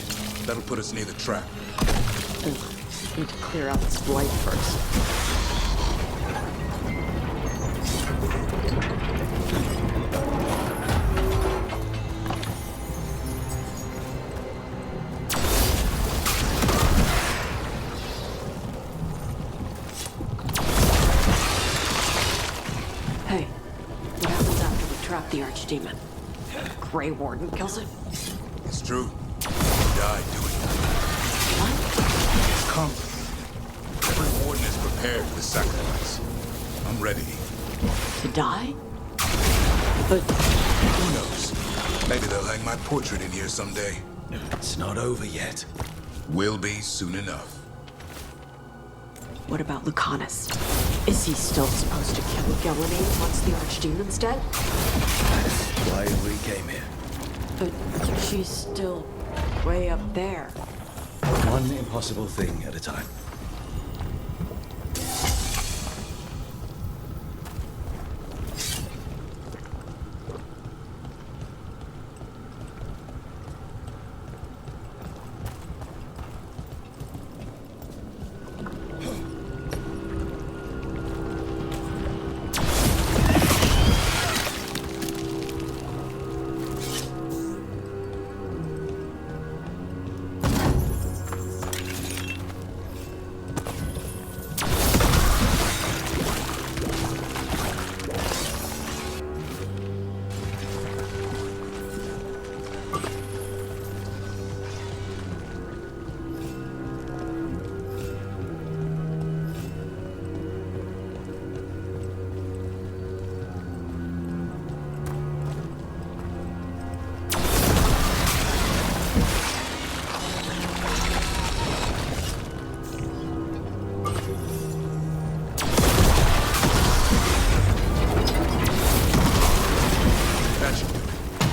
That'll put us near the trap. Need to clear out this blight first. Hey, what happens after we trap the archdemon? Grey Warden kills it? It's true. He died doing that. It's come. Every warden is prepared for the sacrifice. I'm ready. To die? Who knows? Maybe they'll hang my portrait in here someday. It's not over yet. Will be soon enough. What about Lucanus? Is he still supposed to kill Gillenane once the Archdemons dead? That's why we came here. But she's still way up there. One impossible thing at a time.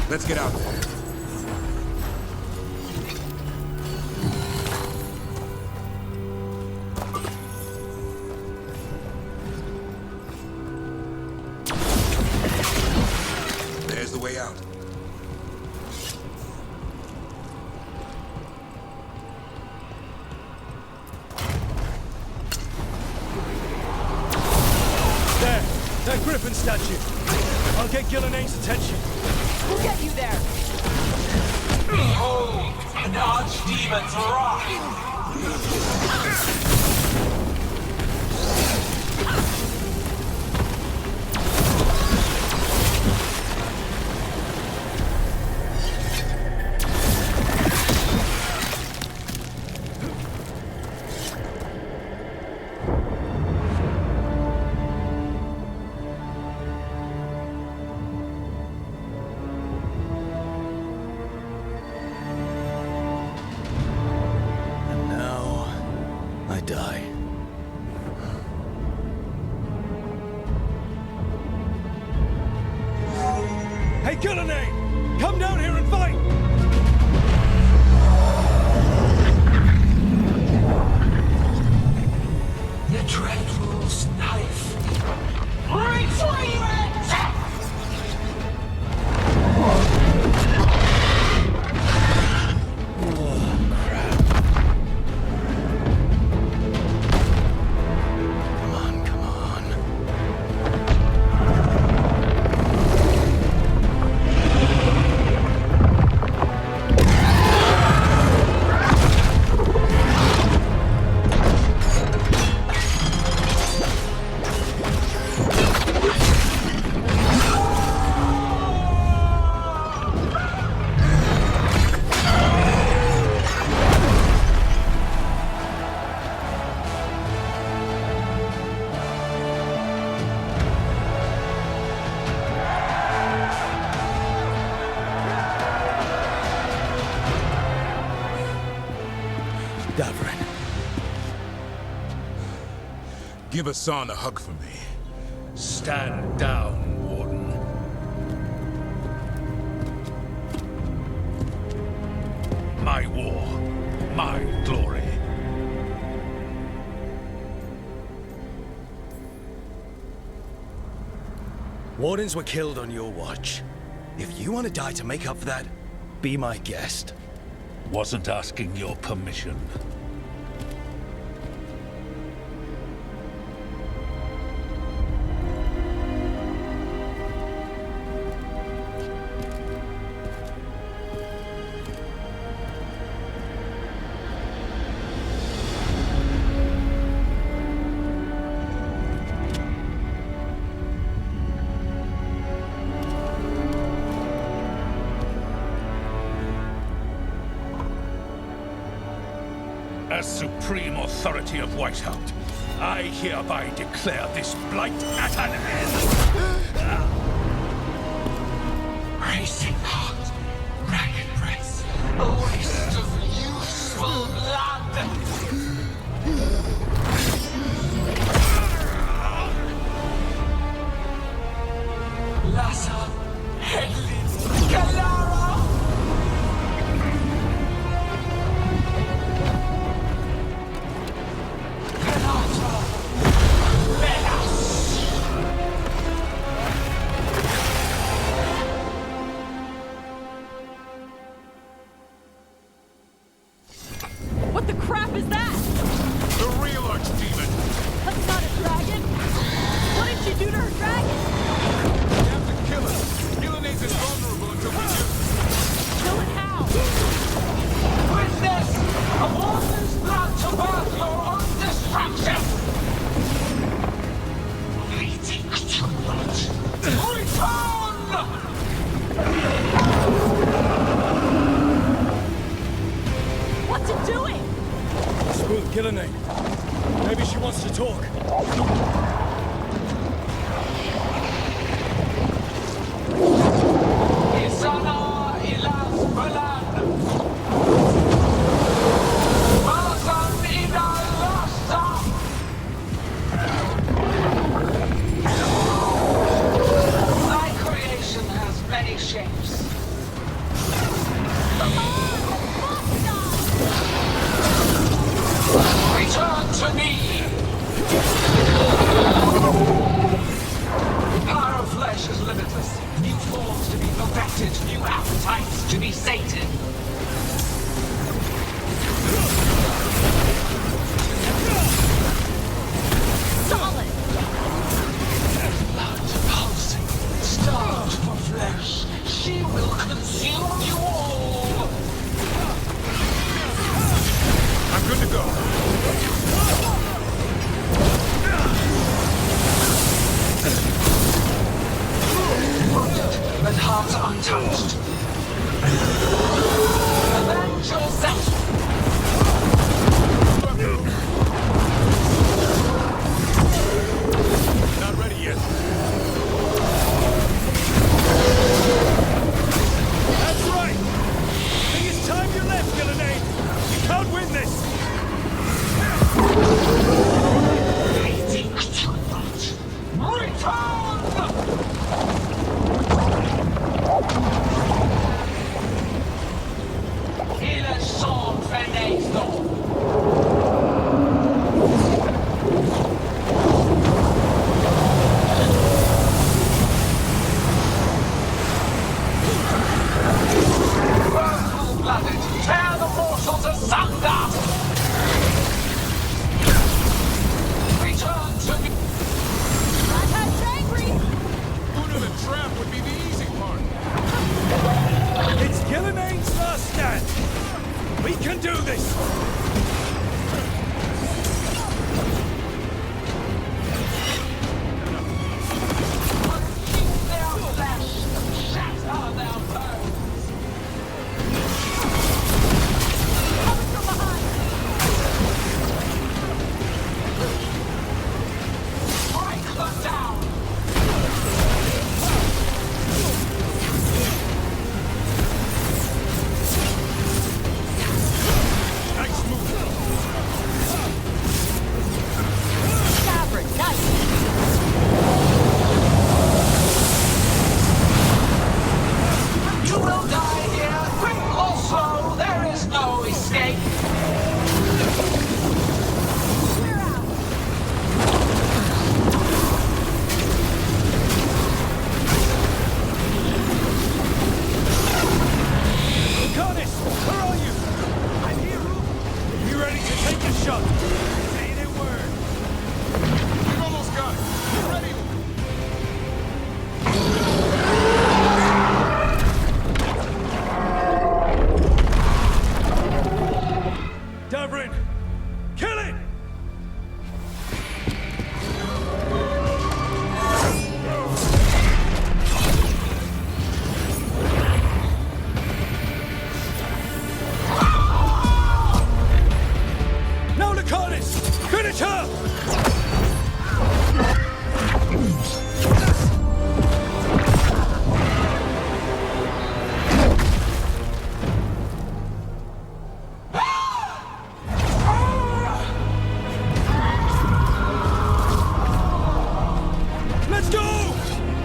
Let's get out there. There's the way out. There! That griffin statue! I'll get Gillenane's attention. We'll get you there. Behold, an archdemon's wrath. Die. Hey, Gillenane! Come down here and fight! The Dreadful's knife. Retrieve it! Give Hassan a hug for me. Stand down, Warden. My war, my glory. Wardens were killed on your watch. If you want to die to make up for that, be my guest. Wasn't asking your permission. As supreme authority of Whitehound, I hereby declare this blight at an end.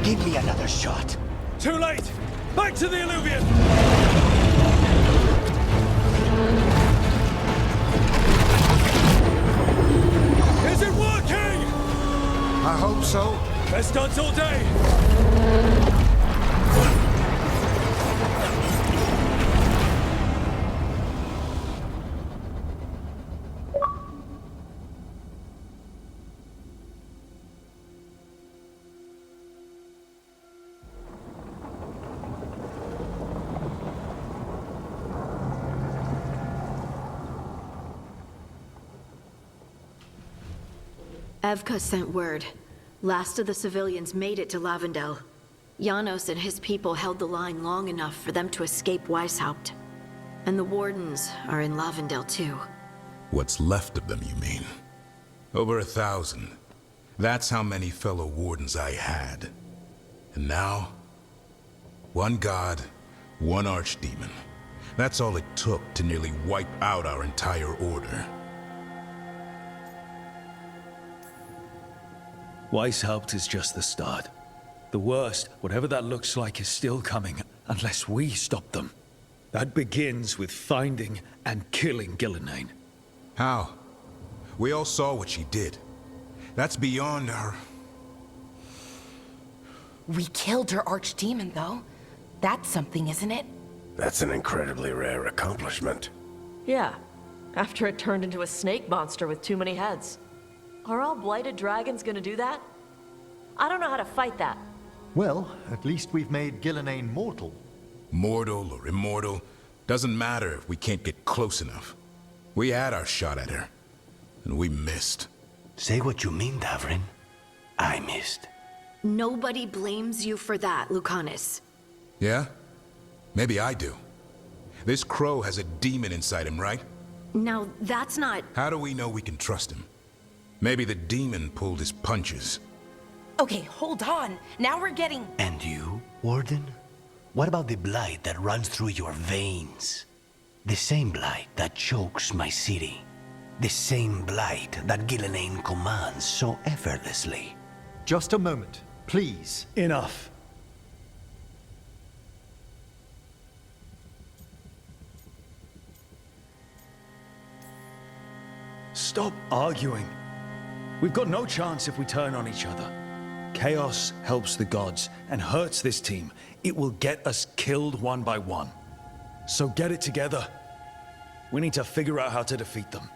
Give me another shot. Too late! Back to the Illuvian! Is it working? I hope so. Best stunts all day! Evka sent word. Last of the civilians made it to Lavendel. Janos and his people held the line long enough for them to escape Weishaupt. And the Wardens are in Lavendel too. What's left of them, you mean? Over 1,000. That's how many fellow Wardens I had. And now, one god, one archdemon. That's all it took to nearly wipe out our entire order. Weishaupt is just the start. The worst, whatever that looks like, is still coming, unless we stop them. That begins with finding and killing Gillenane. How? We all saw what she did. That's beyond our... We killed her archdemon, though. That's something, isn't it? That's an incredibly rare accomplishment. Yeah, after it turned into a snake monster with too many heads. Are all blighted dragons gonna do that? I don't know how to fight that. Well, at least we've made Gillenane mortal. Mortal or immortal, doesn't matter if we can't get close enough. We had our shot at her, and we missed. Say what you mean, Davrin. I missed. Nobody blames you for that, Lucanus. Yeah? Maybe I do. This crow has a demon inside him, right? Now, that's not... How do we know we can trust him? Maybe the demon pulled his punches. Okay, hold on. Now we're getting... And you, Warden? What about the blight that runs through your veins? The same blight that chokes my city. The same blight that Gillenane commands so effortlessly. Just a moment, please. Enough. Stop arguing. We've got no chance if we turn on each other. Chaos helps the gods and hurts this team. It will get us killed one by one. So get it together. We need to figure out how to defeat them.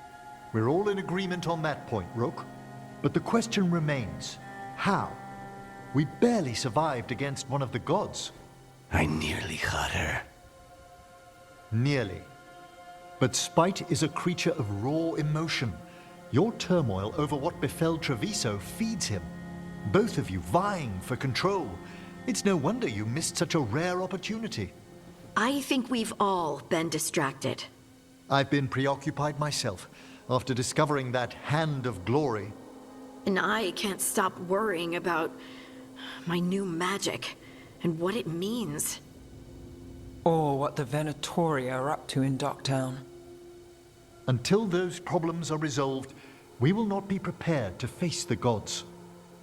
We're all in agreement on that point, Rook. But the question remains, how? We barely survived against one of the gods. I nearly had her. Nearly. But spite is a creature of raw emotion. Your turmoil over what befell Treviso feeds him. Both of you vying for control. It's no wonder you missed such a rare opportunity. I think we've all been distracted. I've been preoccupied myself after discovering that Hand of Glory. And I can't stop worrying about my new magic and what it means. Or what the Venatori are up to in Docktown. Until those problems are resolved, we will not be prepared to face the gods.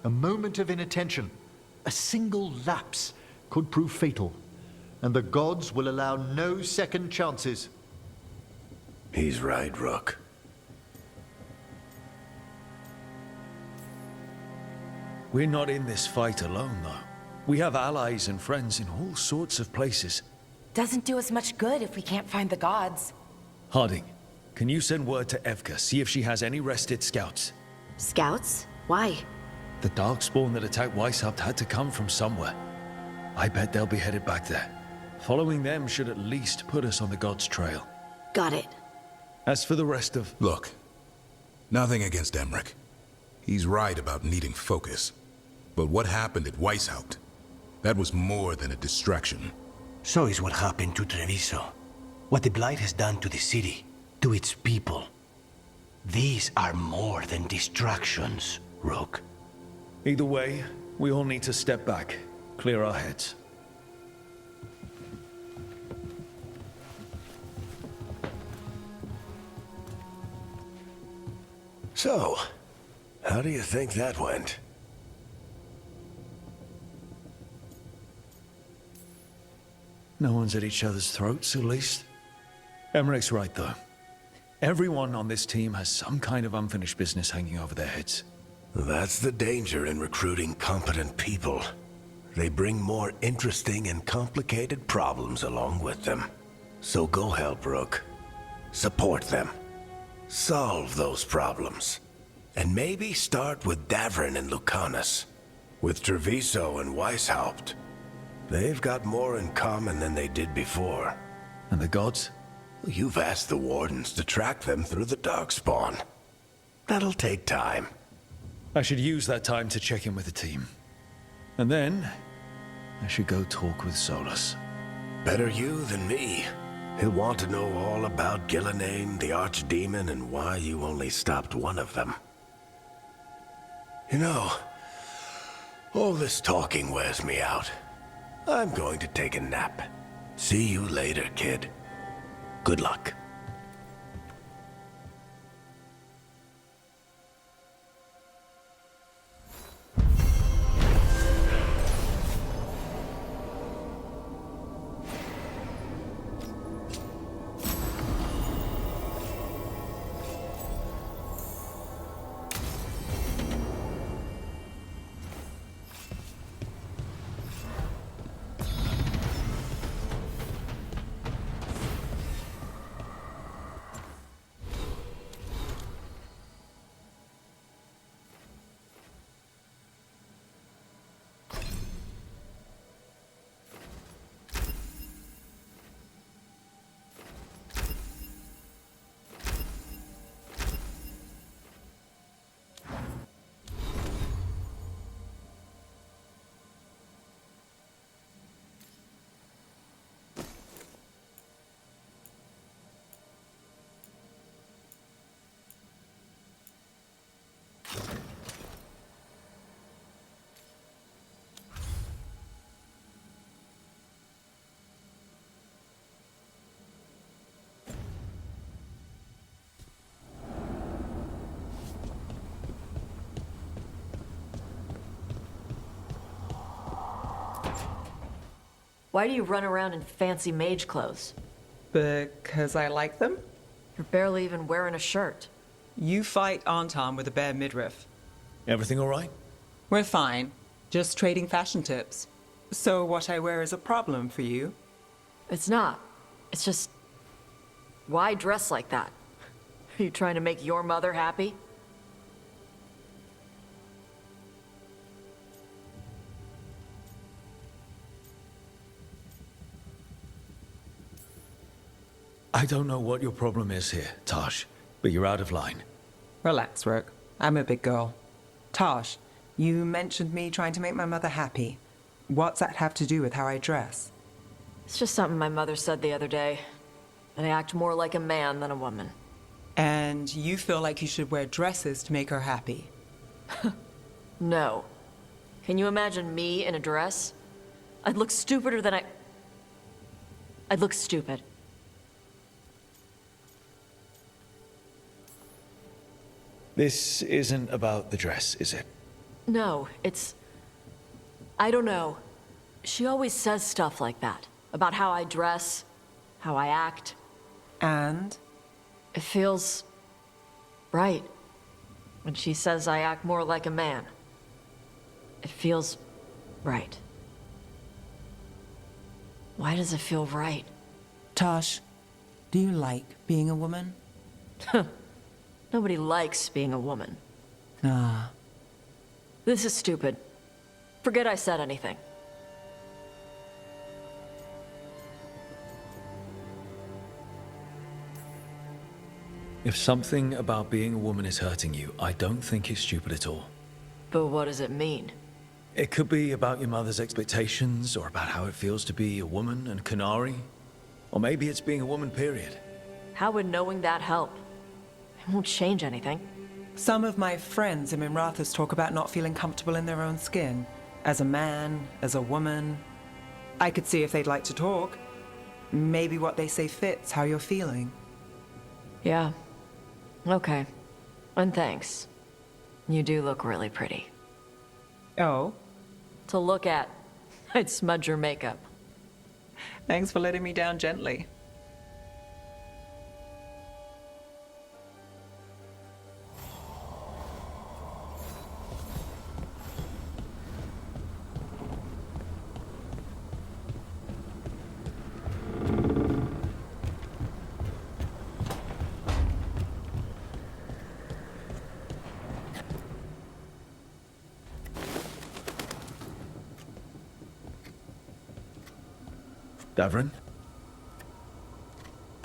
A moment of inattention, a single lapse, could prove fatal, and the gods will allow no second chances. He's right, Rook. We're not in this fight alone, though. We have allies and friends in all sorts of places. Doesn't do us much good if we can't find the gods. Harding, can you send word to Evka, see if she has any rested scouts? Scouts? Why? The Darkspawn that attacked Weishaupt had to come from somewhere. I bet they'll be headed back there. Following them should at least put us on the gods' trail. Got it. As for the rest of... Look, nothing against Emmerich. He's right about needing focus. But what happened at Weishaupt? That was more than a distraction. So is what happened to Treviso. What the Blight has done to the city, to its people. These are more than distractions, Rook. Either way, we all need to step back, clear our heads. So, how do you think that went? No one's at each other's throats, at least. Emmerich's right, though. Everyone on this team has some kind of unfinished business hanging over their heads. That's the danger in recruiting competent people. They bring more interesting and complicated problems along with them. So go help Rook. Support them. Solve those problems. And maybe start with Davrin and Lucanus. With Treviso and Weishaupt. They've got more in common than they did before. And the gods? You've asked the Wardens to track them through the Darkspawn. That'll take time. I should use that time to check in with the team. And then, I should go talk with Solus. Better you than me. He'll want to know all about Gillenane, the Archdemon, and why you only stopped one of them. You know, all this talking wears me out. I'm going to take a nap. See you later, kid. Good luck. Why do you run around in fancy mage clothes? Because I like them? You're barely even wearing a shirt. You fight Anton with a bare midriff. Everything all right? We're fine. Just trading fashion tips. So what I wear is a problem for you? It's not. It's just... why dress like that? Are you trying to make your mother happy? I don't know what your problem is here, Tosh, but you're out of line. Relax, Rook. I'm a big girl. Tosh, you mentioned me trying to make my mother happy. What's that have to do with how I dress? It's just something my mother said the other day. That I act more like a man than a woman. And you feel like you should wear dresses to make her happy? No. Can you imagine me in a dress? I'd look stupider than I'd look stupid. This isn't about the dress, is it? No, it's... I don't know. She always says stuff like that. About how I dress, how I act. And? It feels... right. When she says I act more like a man. It feels... right. Why does it feel right? Tosh, do you like being a woman? Nobody likes being a woman. Ah. This is stupid. Forget I said anything. If something about being a woman is hurting you, I don't think it's stupid at all. But what does it mean? It could be about your mother's expectations, or about how it feels to be a woman and Qunari. Or maybe it's being a woman, period. How would knowing that help? It won't change anything. Some of my friends in Minrathous talk about not feeling comfortable in their own skin. As a man, as a woman. I could see if they'd like to talk. Maybe what they say fits how you're feeling. Yeah. Okay. And thanks. You do look really pretty. Oh? To look at. I'd smudge your makeup. Thanks for letting me down gently. Davrin?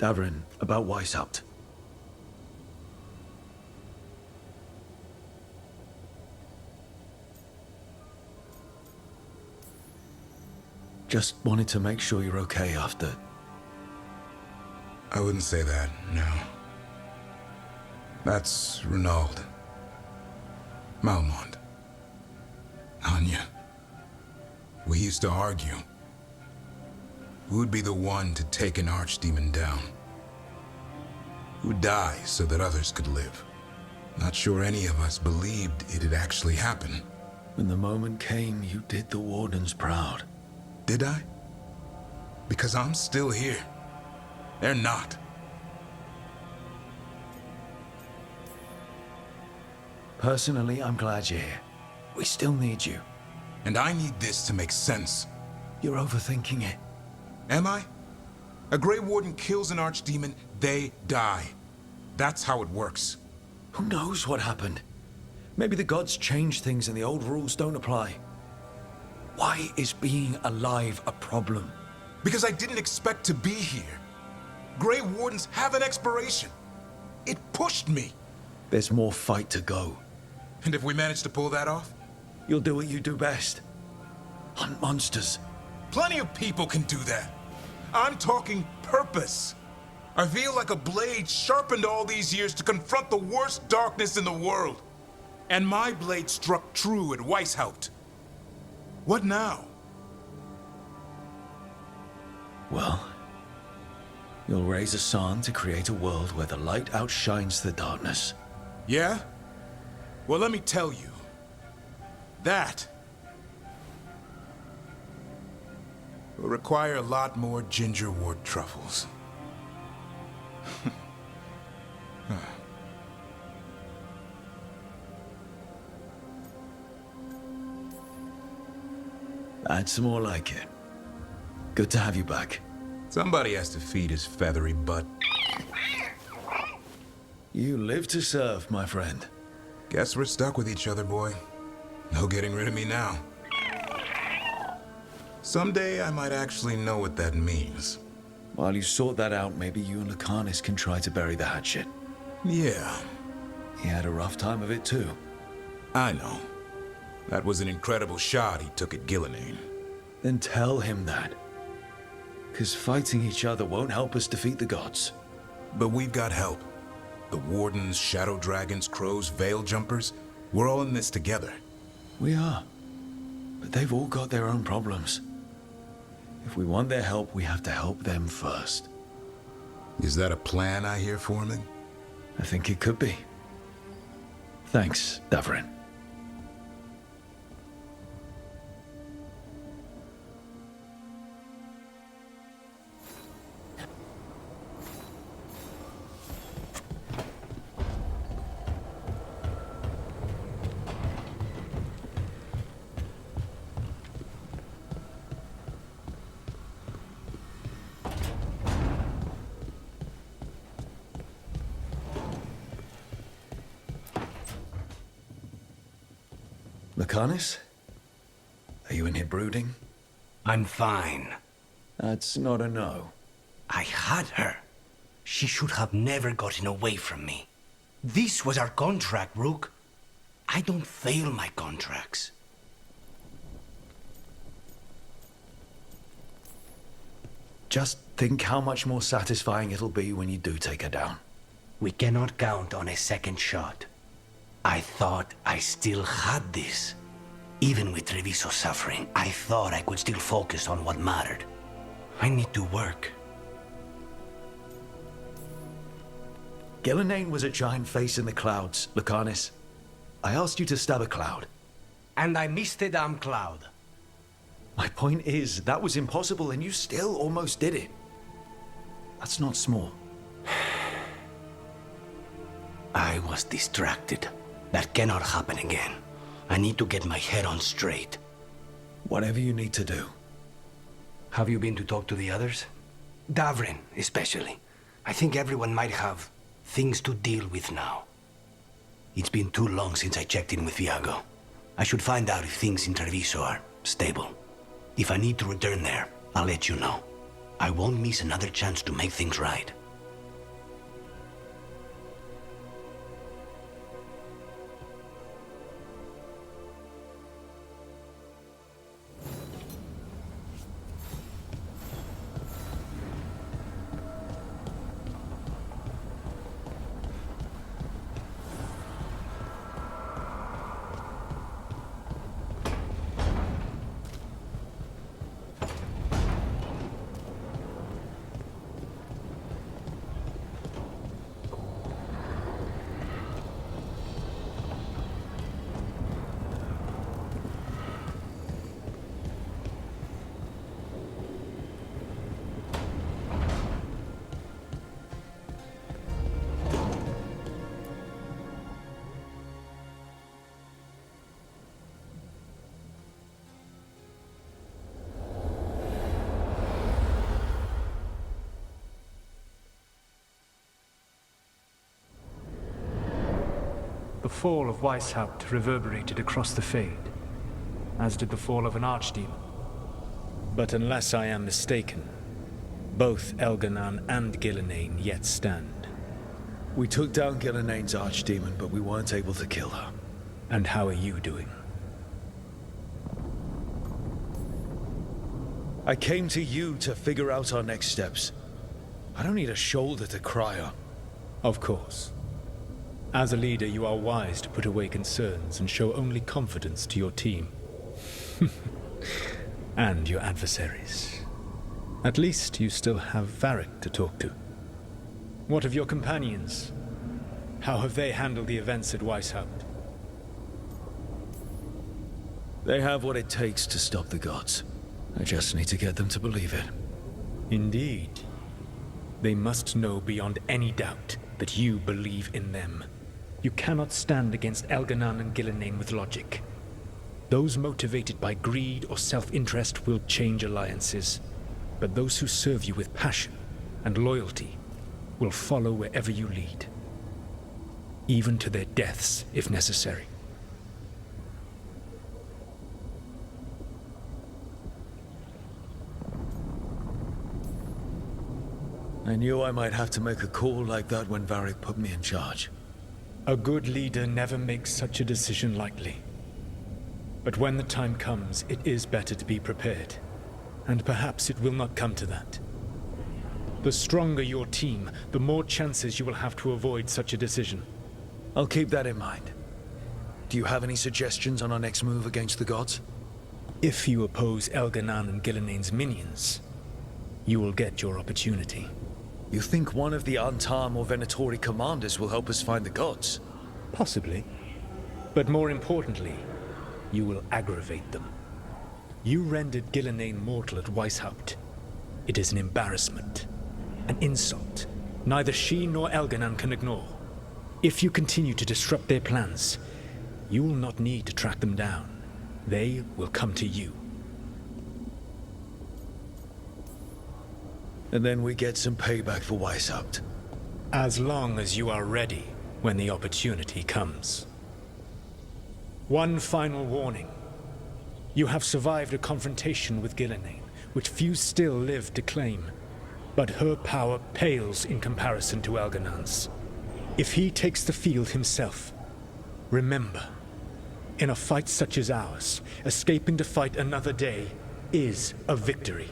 Davrin, about Weishaupt. Just wanted to make sure you're okay after... I wouldn't say that, no. That's Renaud. Malmont. Anya. We used to argue. Who'd be the one to take an archdemon down? Who'd die so that others could live? Not sure any of us believed it'd actually happen. When the moment came, you did the Wardens proud. Did I? Because I'm still here. They're not. Personally, I'm glad you're here. We still need you. And I need this to make sense. You're overthinking it. Am I? A Grey Warden kills an archdemon, they die. That's how it works. Who knows what happened? Maybe the gods changed things and the old rules don't apply. Why is being alive a problem? Because I didn't expect to be here. Grey Wardens have an expiration. It pushed me. There's more fight to go. And if we manage to pull that off? You'll do what you do best. Hunt monsters. Plenty of people can do that. I'm talking purpose. I feel like a blade sharpened all these years to confront the worst darkness in the world. And my blade struck true at Weishaupt. What now? Well, you'll raise a San to create a world where the light outshines the darkness. Yeah? Well, let me tell you. That will require a lot more gingerwort truffles. That's more like it. Good to have you back. Somebody has to feed his feathery butt. You live to serve, my friend. Guess we're stuck with each other, boy. No getting rid of me now. Someday I might actually know what that means. While you sort that out, maybe you and Lucanus can try to bury the hatchet. Yeah. He had a rough time of it too. I know. That was an incredible shot he took at Gillinane. Then tell him that. 'Cause fighting each other won't help us defeat the gods. But we've got help. The Wardens, Shadow Dragons, Crows, Veil Jumpers, we're all in this together. We are. But they've all got their own problems. If we want their help, we have to help them first. Is that a plan I hear forming? I think it could be. Thanks, Davrin. Lucanus? Are you in here brooding? I'm fine. That's not a no. I had her. She should have never gotten away from me. This was our contract, Rook. I don't fail my contracts. Just think how much more satisfying it'll be when you do take her down. We cannot count on a second shot. I thought I still had this. Even with Treviso suffering, I thought I could still focus on what mattered. I need to work. Gillinane was a giant face in the clouds, Lucanus. I asked you to stab a cloud. And I missed the damn cloud. My point is, that was impossible and you still almost did it. That's not small. I was distracted. That cannot happen again. I need to get my head on straight. Whatever you need to do. Have you been to talk to the others? Davrin, especially. I think everyone might have things to deal with now. It's been too long since I checked in with Viago. I should find out if things in Treviso are stable. If I need to return there, I'll let you know. I won't miss another chance to make things right. The fall of Weishaupt reverberated across the Fade, as did the fall of an archdemon. But unless I am mistaken, both Elganan and Gillenane yet stand. We took down Gillenane's archdemon, but we weren't able to kill her. And how are you doing? I came to you to figure out our next steps. I don't need a shoulder to cry on. Of course. As a leader, you are wise to put away concerns and show only confidence to your team. And your adversaries. At least you still have Varric to talk to. What of your companions? How have they handled the events at Weishaupt? They have what it takes to stop the gods. I just need to get them to believe it. Indeed. They must know beyond any doubt that you believe in them. You cannot stand against Elganan and Gillenane with logic. Those motivated by greed or self-interest will change alliances, but those who serve you with passion and loyalty will follow wherever you lead, even to their deaths if necessary. I knew I might have to make a call like that when Varric put me in charge. A good leader never makes such a decision lightly. But when the time comes, it is better to be prepared. And perhaps it will not come to that. The stronger your team, the more chances you will have to avoid such a decision. I'll keep that in mind. Do you have any suggestions on our next move against the gods? If you oppose Elganan and Gillenane's minions, you will get your opportunity. You think one of the Antam or Venatori commanders will help us find the gods? Possibly. But more importantly, you will aggravate them. You rendered Gillenane mortal at Weishaupt. It is an embarrassment, an insult, neither she nor Elganan can ignore. If you continue to disrupt their plans, you will not need to track them down. They will come to you. And then we get some payback for Weishaupt. As long as you are ready when the opportunity comes. One final warning. You have survived a confrontation with Gillenane, which few still live to claim. But her power pales in comparison to Elganan's. If he takes the field himself, remember, in a fight such as ours, escaping to fight another day is a victory.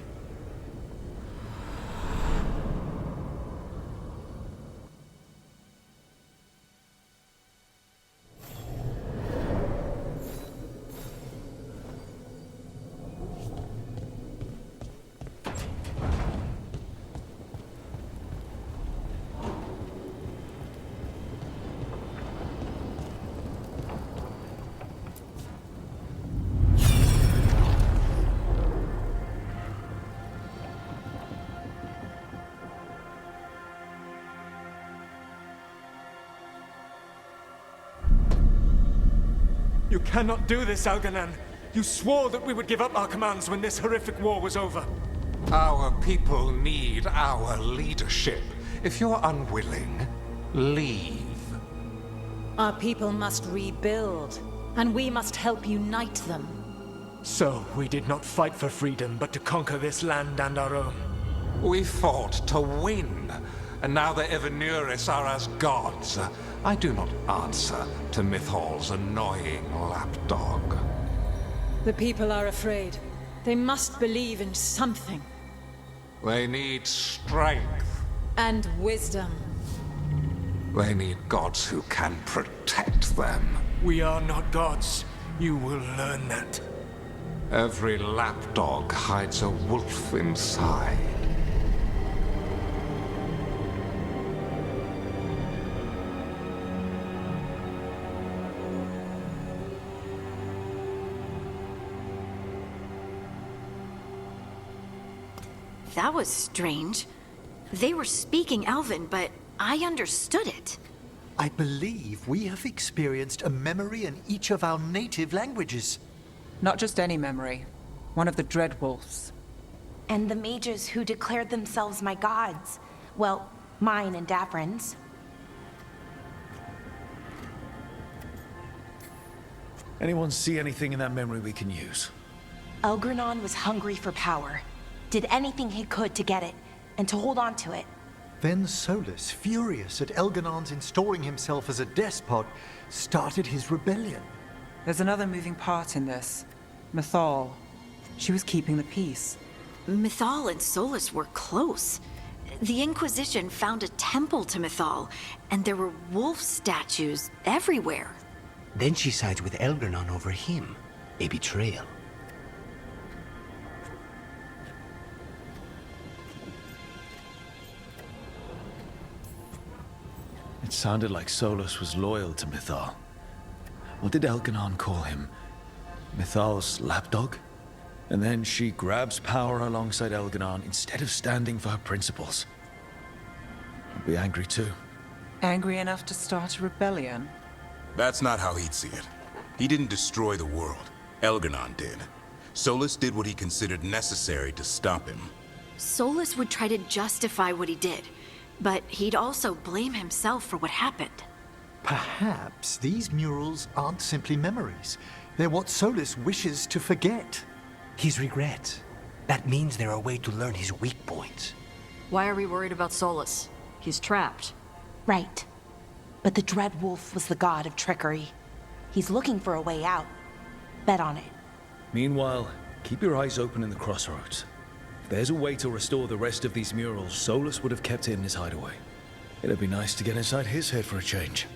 You cannot do this, Algernon. You swore that we would give up our commands when this horrific war was over. Our people need our leadership. If you're unwilling, leave. Our people must rebuild, and we must help unite them. So, we did not fight for freedom, but to conquer this land and our own. We fought to win, and now the Evanuris are as gods. I do not answer to Mythal's annoying lapdog. The people are afraid. They must believe in something. They need strength. And wisdom. They need gods who can protect them. We are not gods. You will learn that. Every lapdog hides a wolf inside. That was strange. They were speaking Elven, but I understood it. I believe we have experienced a memory in each of our native languages. Not just any memory. One of the Dreadwolves. And the mages who declared themselves my gods. Well, mine and Davrin's. Anyone see anything in that memory we can use? Elgranon was hungry for power. Did anything he could to get it, and to hold on to it. Then Solus, furious at Elganon's installing himself as a despot, started his rebellion. There's another moving part in this. Mythal. She was keeping the peace. Mythal and Solus were close. The Inquisition found a temple to Mythal, and there were wolf statues everywhere. Then she sides with Elgranon over him. A betrayal. It sounded like Solus was loyal to Mythal. What did Elganon call him? Mythal's lapdog? And then she grabs power alongside Elganon instead of standing for her principles. I'd be angry too. Angry enough to start a rebellion? That's not how he'd see it. He didn't destroy the world. Elganon did. Solus did what he considered necessary to stop him. Solus would try to justify what he did, but he'd also blame himself for what happened. Perhaps these murals aren't simply memories. They're what Solus wishes to forget. His regrets. That means they're a way to learn his weak points. Why are we worried about Solus? He's trapped. Right. But the Dreadwolf was the god of trickery. He's looking for a way out. Bet on it. Meanwhile, keep your eyes open in the crossroads. If there's a way to restore the rest of these murals, Solus would have kept it in his hideaway. It'd be nice to get inside his head for a change.